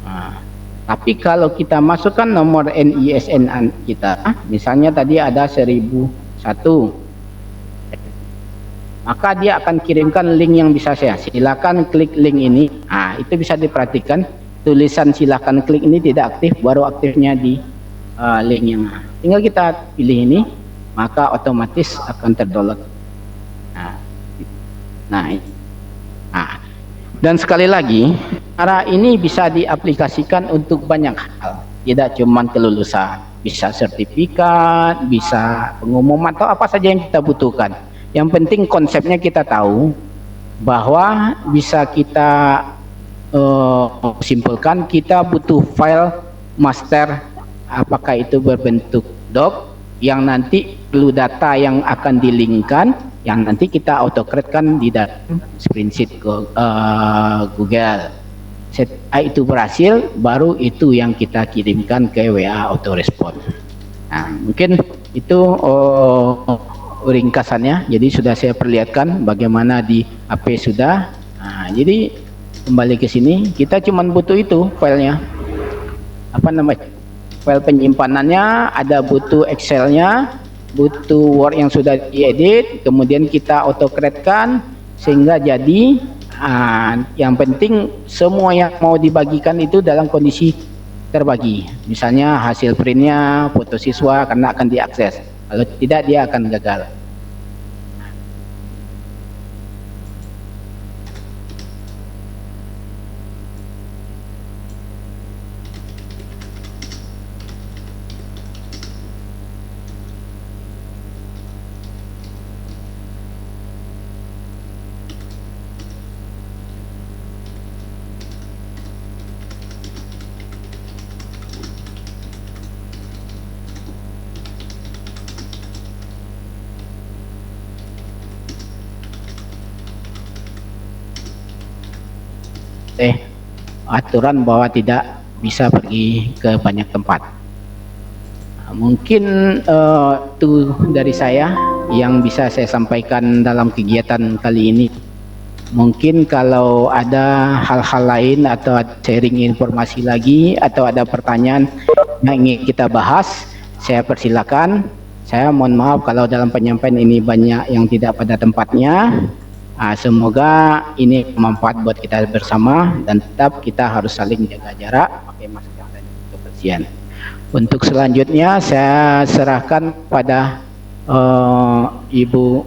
Nah, tapi kalau kita masukkan nomor NISN kita, misalnya tadi ada 1001, maka dia akan kirimkan link yang bisa saya, silakan klik link ini. Nah, itu bisa diperhatikan, tulisan silakan klik ini tidak aktif, baru aktifnya di link yang tinggal kita pilih ini, maka otomatis akan terdownload. Nah, dan sekali lagi, cara ini bisa diaplikasikan untuk banyak hal, tidak cuma kelulusan, bisa sertifikat, bisa pengumuman atau apa saja yang kita butuhkan. Yang penting konsepnya kita tahu bahwa bisa kita simpulkan, kita butuh file master, apakah itu berbentuk doc yang nanti perlu data yang akan dilinkkan, yang nanti kita autocreate-kan di dalam spreadsheet Google. Setelah itu berhasil, baru itu yang kita kirimkan ke WA autorespon. Nah, mungkin itu ringkasannya. Jadi sudah saya perlihatkan bagaimana di HP sudah. Nah, jadi kembali ke sini, kita cuma butuh itu filenya, apa namanya, file penyimpanannya, ada butuh Excelnya, butuh Word yang sudah diedit, kemudian kita autocreate-kan sehingga jadi. Yang penting semua yang mau dibagikan itu dalam kondisi terbagi. Misalnya hasil printnya, foto siswa, karena akan diakses. Kalau tidak, dia akan gagal. Aturan bahwa tidak bisa pergi ke banyak tempat. Mungkin itu dari saya yang bisa saya sampaikan dalam kegiatan kali ini. Mungkin kalau ada hal-hal lain atau sharing informasi lagi atau ada pertanyaan yang ingin kita bahas, saya persilakan. Saya mohon maaf kalau dalam penyampaian ini banyak yang tidak pada tempatnya. Semoga ini bermanfaat buat kita bersama, dan tetap kita harus saling jaga jarak, pakai masker dan kebersihan. Untuk selanjutnya saya serahkan pada Ibu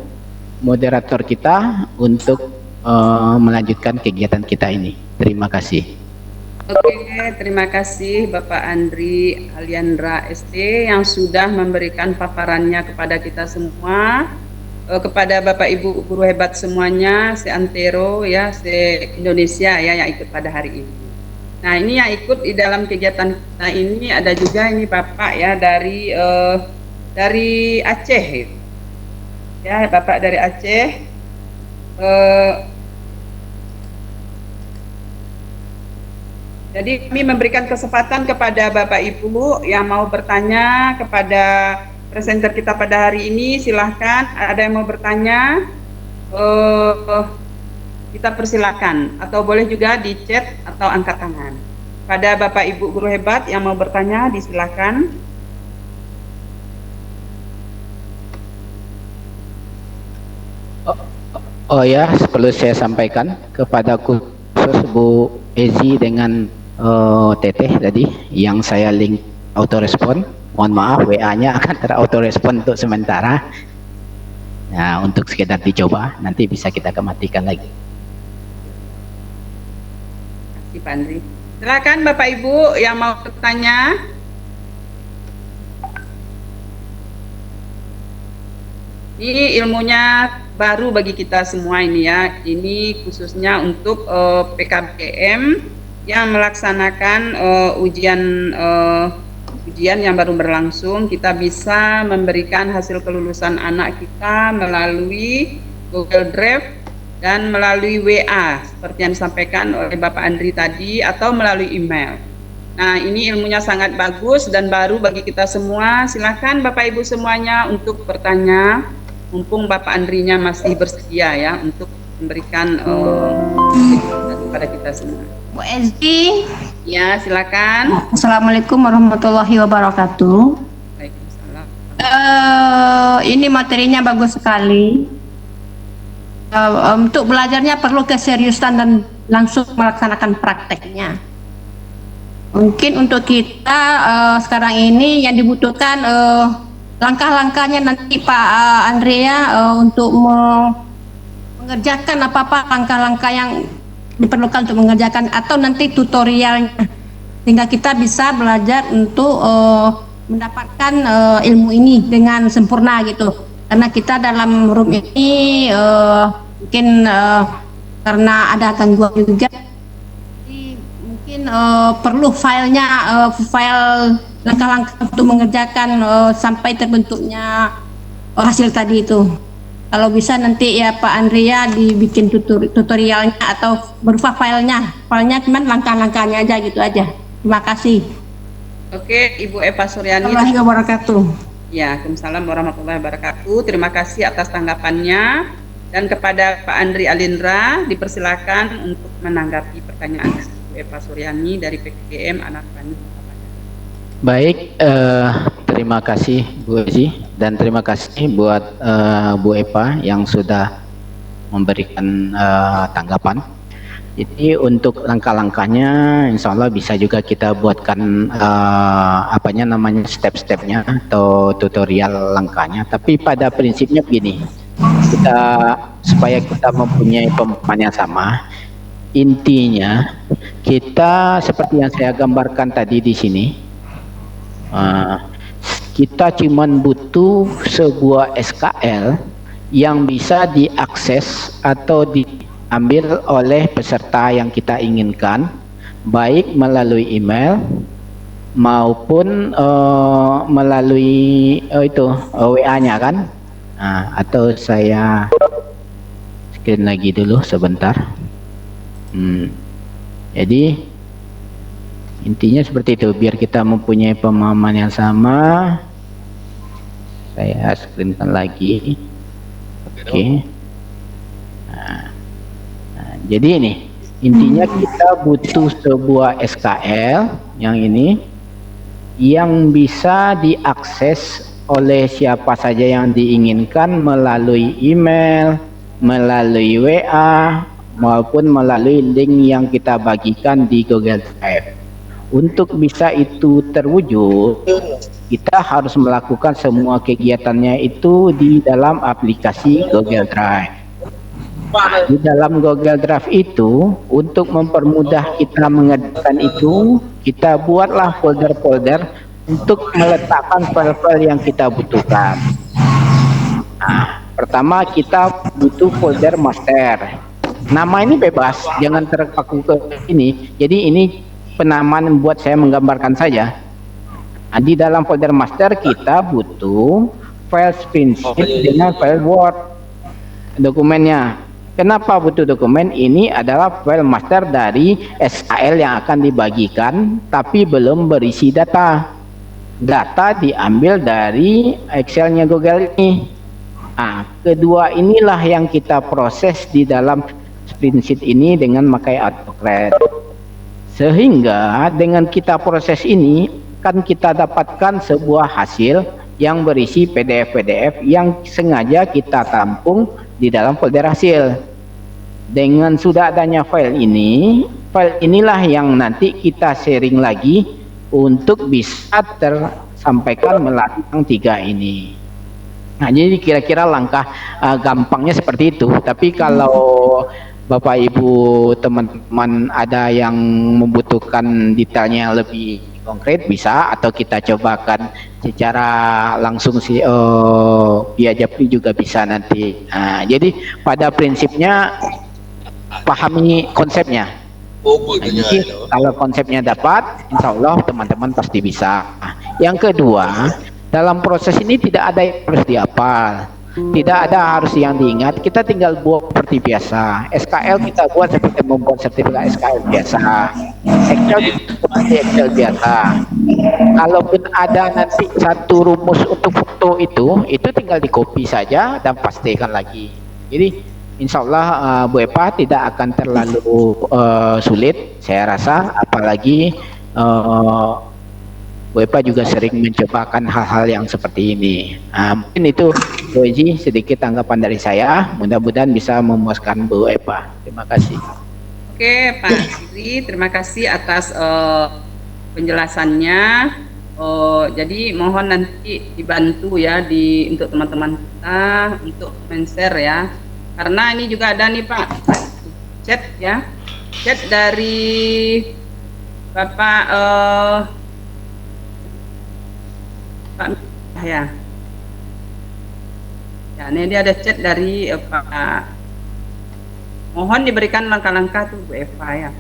moderator kita untuk melanjutkan kegiatan kita ini. Terima kasih. Oke, terima kasih Bapak Andri Aliandra ST yang sudah memberikan paparannya kepada kita semua. Kepada Bapak Ibu guru hebat semuanya, se-antero ya, se-Indonesia ya yang ikut pada hari ini. Nah, ini yang ikut di dalam kegiatan kita ini ada juga ini Bapak ya dari Aceh. Ya, Bapak dari Aceh. Jadi kami memberikan kesempatan kepada Bapak Ibu yang mau bertanya kepada presenter kita pada hari ini. Silahkan, ada yang mau bertanya, kita persilakan, atau boleh juga di chat atau angkat tangan. Pada Bapak Ibu guru hebat yang mau bertanya, disilahkan. Oh ya, perlu saya sampaikan kepada khusus Bu Ezi dengan Teteh tadi yang saya link autorespon. Mohon maaf, WA-nya akan terautorespon untuk sementara. Nah, untuk sekedar dicoba, nanti bisa kita kematikan lagi. Terima kasih Pak Andri. Silakan Bapak Ibu yang mau bertanya. Ini ilmunya baru bagi kita semua ini ya. Ini khususnya untuk PKBM yang melaksanakan ujian yang baru berlangsung. Kita bisa memberikan hasil kelulusan anak kita melalui Google Drive dan melalui WA seperti yang disampaikan oleh Bapak Andri tadi, atau melalui email. Nah, ini ilmunya sangat bagus dan baru bagi kita semua. Silakan Bapak Ibu semuanya untuk bertanya, mumpung Bapak Andrinya masih bersedia ya untuk memberikan kepada kita semua. Bu Esti. Ya, silakan. Assalamualaikum warahmatullahi wabarakatuh. Waalaikumsalam. Ini materinya bagus sekali. Untuk belajarnya perlu keseriusan dan langsung melaksanakan prakteknya. Mungkin untuk kita sekarang ini yang dibutuhkan langkah-langkahnya nanti Pak Andrea untuk mengerjakan apa-apa langkah-langkah yang diperlukan untuk mengerjakan, atau nanti tutorialnya, sehingga kita bisa belajar untuk mendapatkan ilmu ini dengan sempurna gitu. Karena kita dalam room ini mungkin karena ada gangguan juga, jadi mungkin perlu filenya, file langkah-langkah untuk mengerjakan sampai terbentuknya hasil tadi itu. Kalau bisa nanti ya Pak Andrea dibikin tutorialnya atau berupa filenya cuman langkah-langkahnya aja gitu aja. Terima kasih. Oke, Ibu Eva Suryani. Warahmatullahi wabarakatuh. Ya, Waalaikumsalam warahmatullahi wabarakatuh. Terima kasih atas tanggapannya. Dan kepada Pak Andri Alindra, dipersilakan untuk menanggapi pertanyaan Ibu Eva Suryani dari PKBM Anak Tani. Baik, terima kasih Bu Ezi, dan terima kasih buat Bu Eva yang sudah memberikan tanggapan. Jadi untuk langkah-langkahnya insya Allah bisa juga kita buatkan step-stepnya atau tutorial langkahnya. Tapi pada prinsipnya begini, supaya kita mempunyai pemahaman yang sama, intinya kita seperti yang saya gambarkan tadi di sini, kita cuman butuh sebuah SKL yang bisa diakses atau diambil oleh peserta yang kita inginkan, baik melalui email maupun melalui WA-nya kan. Atau saya screen lagi dulu sebentar. Jadi intinya seperti itu, biar kita mempunyai pemahaman yang sama. Saya screenkan lagi. Oke. Jadi ini intinya kita butuh sebuah SKL yang ini yang bisa diakses oleh siapa saja yang diinginkan melalui email, melalui WA, maupun melalui link yang kita bagikan di Google Drive. Untuk bisa itu terwujud, kita harus melakukan semua kegiatannya itu di dalam aplikasi Google Drive. Di dalam Google Drive itu, untuk mempermudah kita mengerjakan itu, kita buatlah folder-folder untuk meletakkan file-file yang kita butuhkan. Pertama kita butuh folder master. Nama ini bebas, jangan terpaku ke ini. Jadi ini penamaan buat saya menggambarkan saja. Di dalam folder master kita butuh file spreadsheet dengan file Word dokumennya. Kenapa butuh dokumen? Ini adalah file master dari SKL yang akan dibagikan tapi belum berisi data. Data diambil dari Excelnya Google ini. Kedua inilah yang kita proses di dalam spreadsheet ini dengan memakai AutoCAD. Sehingga dengan kita proses ini kan kita dapatkan sebuah hasil yang berisi PDF yang sengaja kita tampung di dalam folder hasil. Dengan sudah adanya file inilah yang nanti kita sharing lagi untuk bisa tersampaikan melalui yang 3 ini. Nah, jadi kira-kira langkah gampangnya seperti itu. Tapi kalau Bapak Ibu teman-teman ada yang membutuhkan detailnya lebih konkret, bisa, atau kita cobakan secara langsung via Japri juga bisa nanti. Jadi pada prinsipnya pahami konsepnya. Jadi kalau konsepnya dapat, insya Allah teman-teman pasti bisa. Yang kedua, dalam proses ini tidak ada yang harus dihafal. Tidak ada harus yang diingat, kita tinggal buat seperti biasa. SKL kita buat seperti membuat sertifikat SKL biasa. Excel kita buat seperti Excel biasa. Kalaupun ada nanti satu rumus untuk foto itu tinggal di copy saja dan pastikan lagi. Jadi insya Allah Bu Epa tidak akan terlalu sulit, saya rasa, apalagi Bu Epa juga sering mencobakan hal-hal yang seperti ini. Mungkin itu Bu Eji sedikit tanggapan dari saya, mudah-mudahan bisa memuaskan Bu Epa. Terima kasih. Oke Pak Siri, terima kasih atas penjelasannya. Jadi mohon nanti dibantu ya untuk teman-teman kita untuk men-share ya. Karena ini juga ada nih Pak chat ya, chat dari Bapak Pak ya. Ya, ini dia ada chat dari Pak. Mohon diberikan langkah-langkah tuh Bu Eva ya.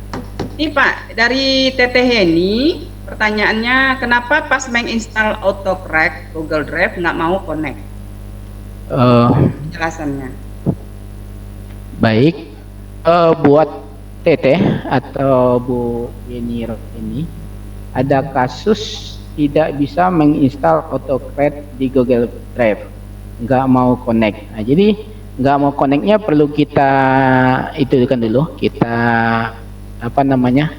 Ini Pak, dari Teteh Heni, pertanyaannya kenapa pas menginstal AutoCrack Google Drive nggak mau connect? Penjelasannya. Baik, buat Teteh atau Bu Yeni ini ada kasus tidak bisa menginstal AutoCAD di Google Drive, nggak mau connect. Nah, jadi nggak mau connectnya perlu kita itu kan dulu, kita apa namanya,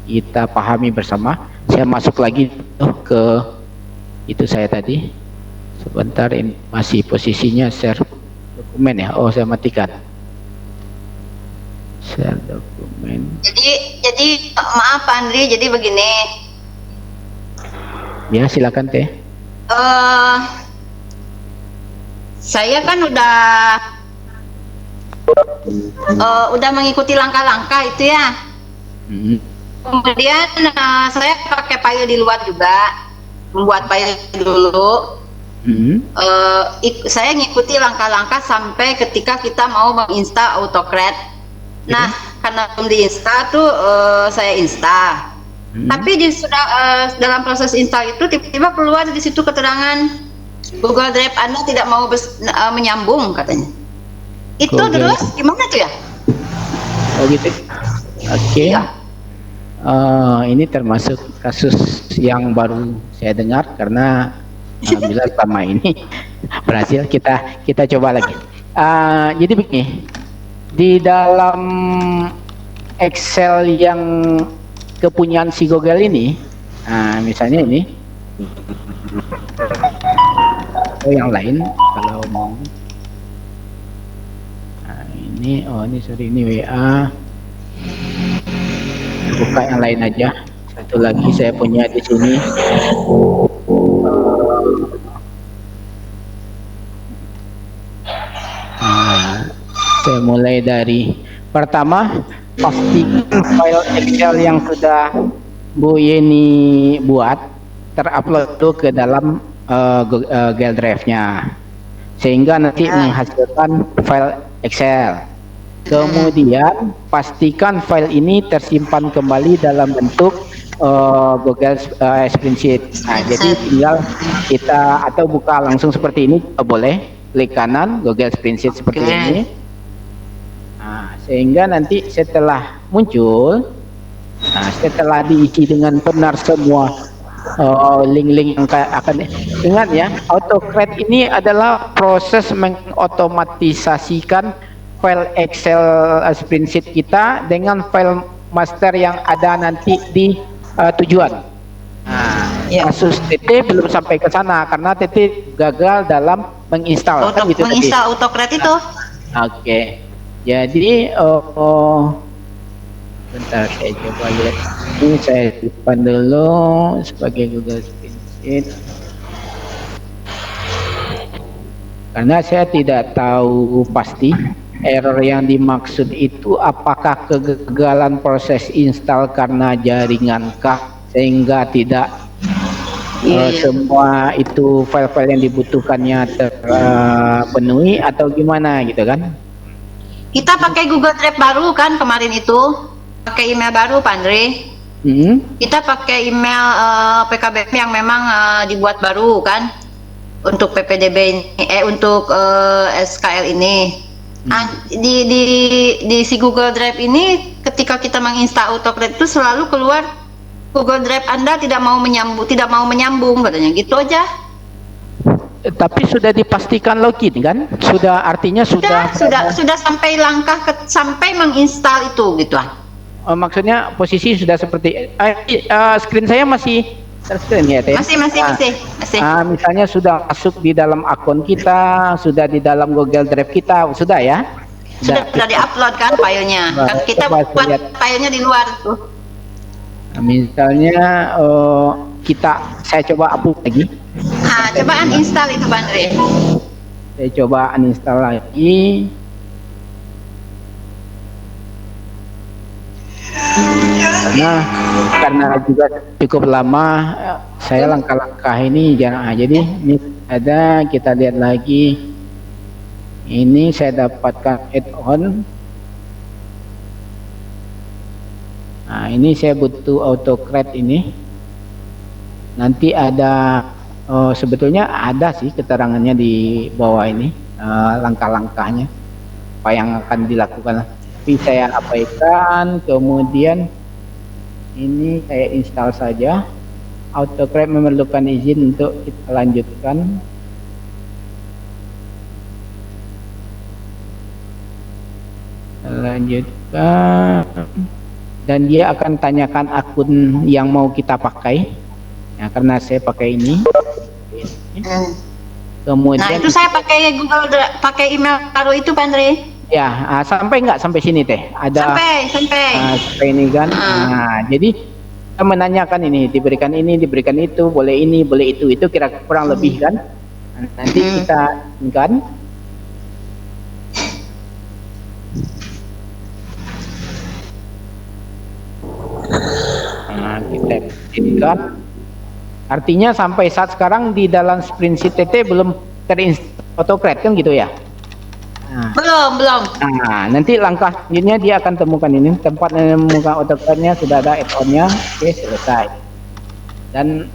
kita pahami bersama. Saya masuk lagi ke itu saya tadi. Sebentar, ini masih posisinya share dokumen ya. Oh, saya matikan. Share dokumen. Jadi maaf Pak Andri, jadi begini. Ya, silakan Teh. Saya kan udah mengikuti langkah-langkah itu ya. Kemudian saya pakai file di luar juga, membuat file dulu. Saya ngikuti langkah-langkah sampai ketika kita mau menginstal AutoCAD. Nah, karena belum diinstal tuh saya install. Tapi dalam proses install itu tiba-tiba keluar di situ keterangan Google Drive Anda tidak mau menyambung katanya. Itu terus gimana tuh ya? Oh gitu. Oke. Ya. Ini termasuk kasus yang baru saya dengar karena alhamdulillah selama ini berhasil. Kita coba lagi. Jadi begini, di dalam Excel yang kepunyaan si Google ini, misalnya ini atau yang lain kalau mau, ini sorry, ini WA, buka yang lain aja. Satu lagi saya punya di sini. Saya mulai dari pertama, pastikan file Excel yang sudah Bu Yeni buat terupload tuh ke dalam Google Drive-nya, sehingga nanti menghasilkan file Excel. Kemudian pastikan file ini tersimpan kembali dalam bentuk Google Spreadsheet. Nah, jadi tinggal kita atau buka langsung seperti ini, boleh klik kanan Google Spreadsheet seperti ini. Sehingga nanti setelah muncul, setelah diisi dengan benar semua link-link yang akan, ingat ya, AutoCAD ini adalah proses mengotomatisasikan file Excel spreadsheet kita dengan file master yang ada nanti di tujuan. Kasus TT belum sampai ke sana karena TT gagal dalam menginstal. Menginstal AutoCAD itu. Oke. Jadi bentar, saya coba lihat ini, saya simpan dulu sebagai Google Spreadsheet karena saya tidak tahu pasti error yang dimaksud itu apakah kegagalan proses install karena jaringankah sehingga tidak semua itu file-file yang dibutuhkannya terpenuhi atau gimana gitu kan. Kita pakai Google Drive baru kan kemarin itu, pakai email baru Pak Andre. Kita pakai email PKBM yang memang dibuat baru kan. untuk PPDB ini, untuk SKL ini. Di si Google Drive ini, ketika kita menginstal AutoCAD itu selalu keluar Google Drive Anda tidak mau menyambung katanya, gitu aja. Tapi sudah dipastikan login kan? Sudah, artinya sudah Sampai sampai menginstal itu gitu. Maksudnya posisi sudah seperti screen saya masih screen ya Teh? Masih. Misalnya sudah masuk di dalam akun kita, sudah di dalam Google Drive kita, sudah ya? Sudah di-upload kan filenya. Kan kita buat filenya di luar tuh. Nah, misalnya saya coba upload lagi. Coba uninstall itu Pak Andre. Saya coba uninstall lagi. Karena juga cukup lama, saya langkah-langkah ini jarang. Jadi ini ada, kita lihat lagi. Ini saya dapatkan add-on. Nah, ini saya butuh AutoCAD ini. Nanti ada, sebetulnya ada sih keterangannya di bawah ini, langkah-langkahnya, apa yang akan dilakukan. Tapi saya abaikan, kemudian ini saya install saja. AutoCAD memerlukan izin untuk kita lanjutkan. Dan dia akan tanyakan akun yang mau kita pakai ya, karena saya pakai ini. Kemudian, nah itu saya pakai Google, pakai email baru itu Pak Andre. Ya, sampai nggak sampai sini Teh? Ada sampai ini kan. Jadi kita menanyakan ini, diberikan itu, boleh ini, boleh itu kira kurang lebih kan. Nanti kita kan. Kita izinkan. Artinya sampai saat sekarang di dalam Springsheet TT belum terinstall AutoCAD kan gitu ya? Belum. Nah, nanti langkah selanjutnya dia akan temukan ini, tempat menemukan AutoCAD-nya sudah ada add-on-nya. Oke, selesai. Dan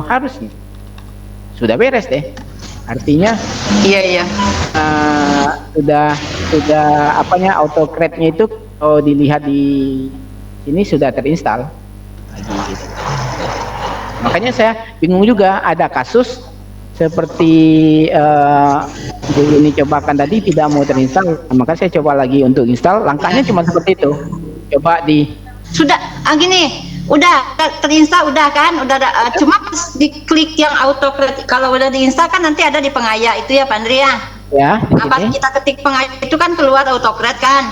harusnya sudah beres deh. Artinya iya. Sudah AutoCAD-nya itu kalau dilihat di sini sudah terinstall. Makanya saya bingung juga, ada kasus seperti ini cobakan tadi tidak mau terinstall, maka saya coba lagi untuk install. Langkahnya cuma seperti itu. Coba sudah gini, udah terinstall udah kan, udah ada, cuma diklik yang AutoCAD. Kalau udah diinstal kan nanti ada di pengaya itu ya Pak Andre ya. Ya. Pas kita ketik pengaya itu kan keluar AutoCAD kan.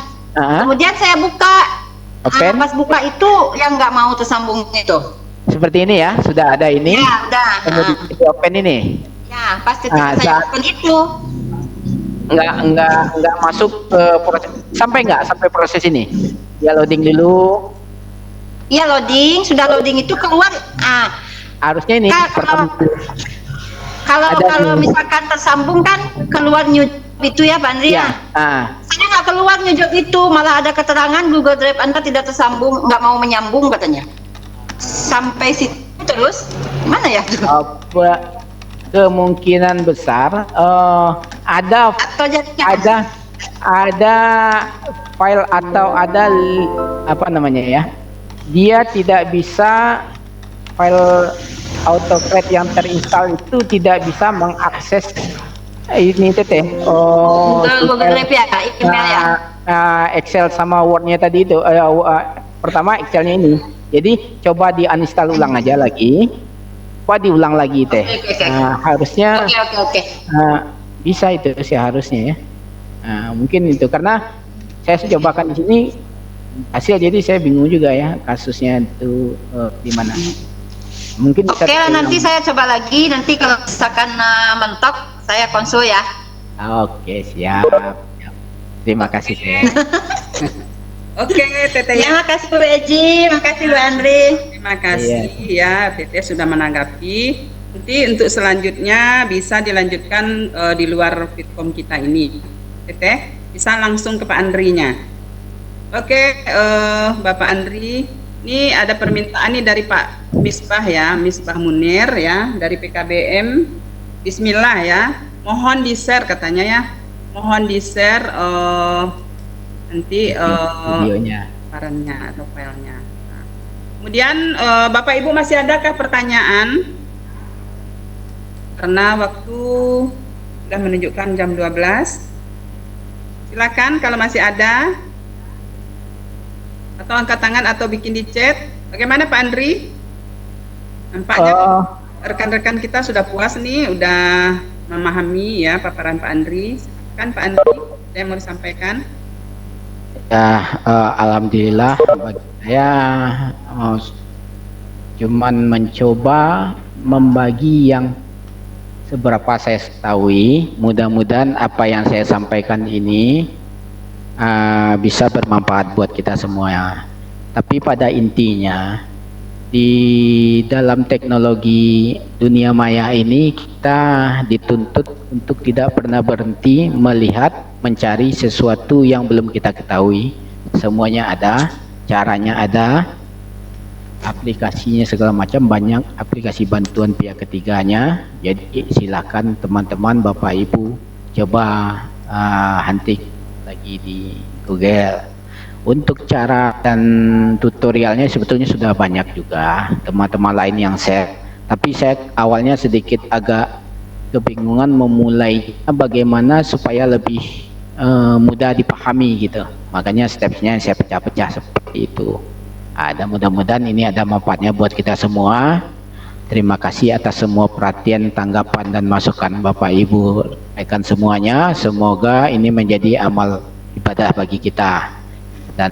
Kemudian saya buka. Pas buka itu yang nggak mau tersambung itu. Seperti ini ya, sudah ada ini. Ya, udah. Kemudian open ini. Ya, pas ketika saya open itu nggak masuk ke proses, sampai proses ini. Ya loading dulu. Iya loading, sudah loading itu keluar. Harusnya ini. Kalau misalkan tersambung kan keluar new itu ya Pak Andre ya. Saya nggak keluar new job itu, malah ada keterangan Google Drive Anda tidak tersambung, nggak mau menyambung katanya. Sampai situ terus mana ya? Kemungkinan besar ada file atau ada apa namanya ya, dia tidak bisa, file AutoCAD yang terinstall itu tidak bisa mengakses ini Teteh. Google Drive ya, email ya. Excel sama Word-nya tadi itu. Pertama Excel-nya ini. Jadi coba di uninstall ulang aja lagi. Coba diulang lagi Teh. Harusnya bisa itu sih harusnya ya. Mungkin itu karena saya cobakan di sini hasil, jadi saya bingung juga ya kasusnya itu di mana. Mungkin nanti saya coba lagi, nanti kalau misalkan mentok saya konsul ya. Oke, siap. Terima kasih Teh. Oke, Teteh. Terima kasih Bu Eji, makasih Bu Andre. Terima kasih ya, Teteh sudah menanggapi. Nanti untuk selanjutnya bisa dilanjutkan di luar Fitkom kita ini. Teteh bisa langsung ke Pak Andrinya. Oke, Bapak Andri, ini ada permintaan nih dari Pak Misbah ya, Misbah Munir ya, dari PKBM Bismillah ya. Mohon di-share katanya ya. Mohon di-share nanti videonya, paparannya atau filenya. Nah, kemudian Bapak Ibu masih adakah pertanyaan? Karena waktu sudah menunjukkan jam 12. Silakan kalau masih ada. Atau angkat tangan atau bikin di chat. Bagaimana Pak Andri? Nampaknya rekan-rekan kita sudah puas nih, udah memahami ya paparan Pak Andri. Silakan Pak Andri, ada yang mau disampaikan? Ya, alhamdulillah bagi saya cuman mencoba membagi yang seberapa saya ketahui. Mudah-mudahan apa yang saya sampaikan ini bisa bermanfaat buat kita semua. Tapi pada intinya di dalam teknologi dunia maya ini kita dituntut untuk tidak pernah berhenti melihat, mencari sesuatu yang belum kita ketahui. Semuanya ada, caranya ada, aplikasinya segala macam, banyak aplikasi bantuan pihak ketiganya. Jadi silakan teman-teman Bapak Ibu coba hunting lagi di Google. Untuk cara dan tutorialnya sebetulnya sudah banyak juga teman-teman lain yang share. Tapi saya awalnya sedikit agak kebingungan memulai bagaimana supaya lebih mudah dipahami gitu. Makanya stepsnya saya pecah-pecah seperti itu. Ada, mudah-mudahan ini ada manfaatnya buat kita semua. Terima kasih atas semua perhatian, tanggapan dan masukan Bapak Ibu rekan semuanya. Semoga ini menjadi amal ibadah bagi kita. Dan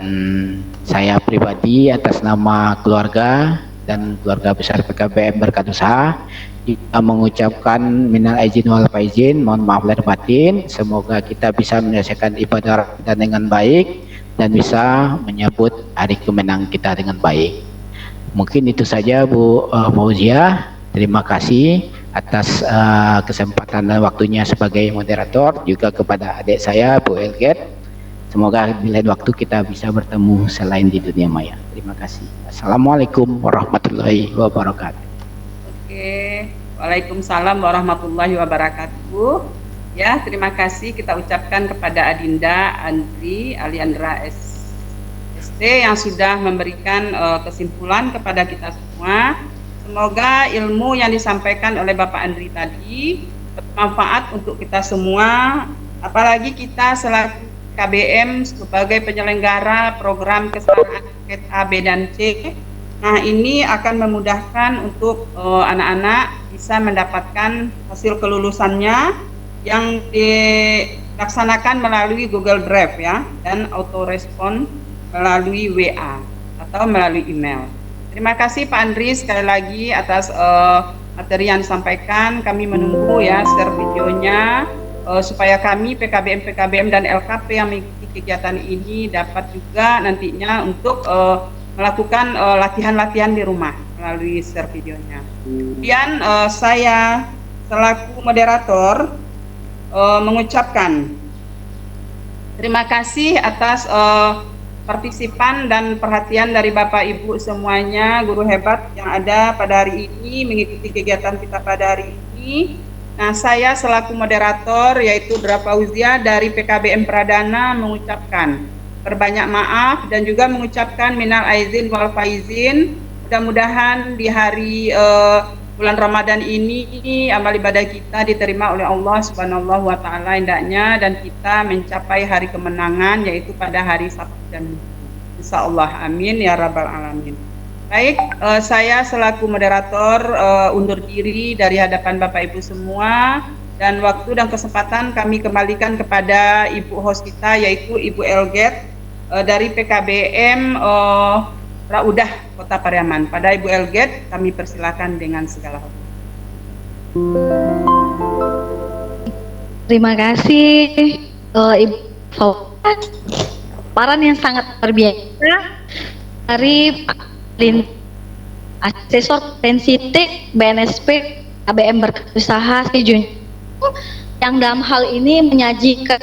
saya pribadi atas nama keluarga dan keluarga besar PKBM Berkat Usaha kita mengucapkan minal aizin wal faizin, mohon maaf lahir batin. Semoga kita bisa menyelesaikan ibadah dan dengan baik dan bisa menyambut hari kemenangan kita dengan baik. Mungkin itu saja Bu Fauzia. Terima kasih atas kesempatan dan waktunya sebagai moderator, juga kepada adik saya Bu Elget. Semoga di lain waktu kita bisa bertemu selain di dunia maya. Terima kasih. Assalamualaikum warahmatullahi wabarakatuh. Oke, waalaikumsalam warahmatullahi wabarakatuh. Ya, terima kasih kita ucapkan kepada Adinda Andri Aliandra ST yang sudah memberikan kesimpulan kepada kita semua. Semoga ilmu yang disampaikan oleh Bapak Andri tadi bermanfaat untuk kita semua, apalagi kita selaku KBM sebagai penyelenggara program kesetaraan paket A, B, dan C. Nah, ini akan memudahkan untuk anak-anak bisa mendapatkan hasil kelulusannya yang dilaksanakan melalui Google Drive ya, dan autorespon melalui WA atau melalui email. Terima kasih Pak Andri sekali lagi atas materi yang disampaikan. Kami menunggu ya share videonya supaya kami PKBM dan LKP yang mengikuti kegiatan ini dapat juga nantinya untuk melakukan latihan-latihan di rumah melalui share videonya. Kemudian saya selaku moderator mengucapkan terima kasih atas partisipan dan perhatian dari Bapak Ibu semuanya, guru hebat yang ada pada hari ini mengikuti kegiatan kita pada hari ini. Nah, saya selaku moderator yaitu Dra Fauzia dari PKBM Pradana mengucapkan berbanyak maaf dan juga mengucapkan minal aizin wal faizin. Mudah-mudahan di hari bulan Ramadan ini amal ibadah kita diterima oleh Allah Subhanahu wa taala hendaknya, dan kita mencapai hari kemenangan yaitu pada hari Sabtu dan Minggu. Insyaallah, amin ya rabbal alamin. Baik, saya selaku moderator undur diri dari hadapan Bapak Ibu semua, dan waktu dan kesempatan kami kembalikan kepada Ibu host kita yaitu Ibu Elget dari PKBM Raudah Kota Pariaman. Pada Ibu Elget kami persilakan dengan segala hormat. Terima kasih Ibu paparan yang sangat luar biasa dari asesor sensitif BNSP KBM Berkat Usaha Sijun, yang dalam hal ini menyajikan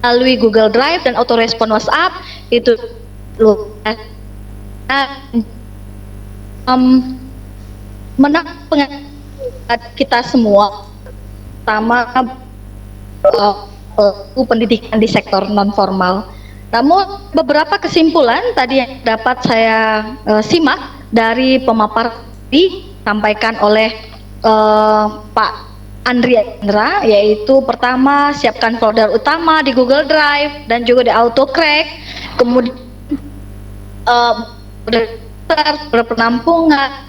melalui Google Drive dan autorespon WhatsApp itu menang kita semua, terutama pendidikan di sektor non formal. Namun beberapa kesimpulan tadi yang dapat saya simak dari pemaparan disampaikan oleh Pak Andri Indra, yaitu pertama siapkan folder utama di Google Drive dan juga di AutoCrack, kemudian berpenampungan,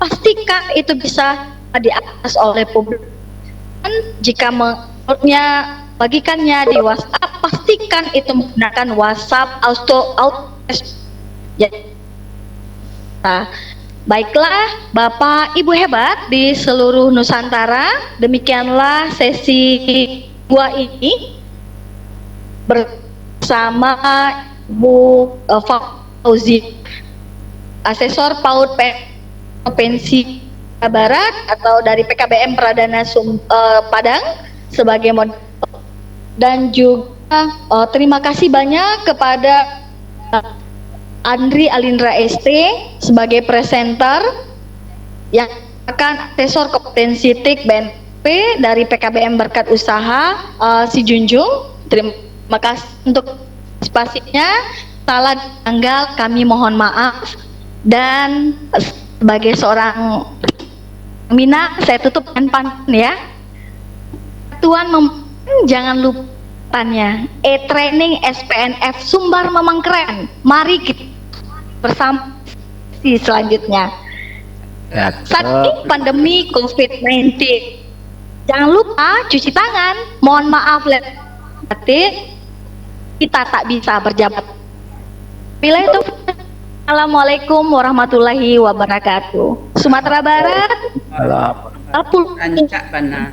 pastikan itu bisa diakses oleh publik. Dan jika menurutnya bagikannya di WhatsApp, pastikan itu menggunakan WhatsApp auto. Nah, baiklah Bapak Ibu hebat di seluruh Nusantara, demikianlah sesi 2 ini bersama Bu Fauzi, Asesor PAUD Provinsi Barat atau dari PKBM Pradana Padang sebagai moderator, dan juga terima kasih banyak kepada Andri Alindra ST sebagai presenter yang akan asesor kompetensi TIK BNP dari PKBM Berkat Usaha Si Junjung. Terima kasih untuk partisipasinya. Salah tanggal kami mohon maaf, dan sebagai seorang Mina saya tutup dengan pantun ya. Tuan jangan lupa tanya, e-training SPNF Sumbar memang keren. Mari kita bersama di selanjutnya. Saat ini pandemi COVID-19, jangan lupa cuci tangan. Mohon maaf kita tak bisa berjabat. Bila itu, Assalamualaikum warahmatullahi wabarakatuh. Sumatera Barat, Ancak Bana.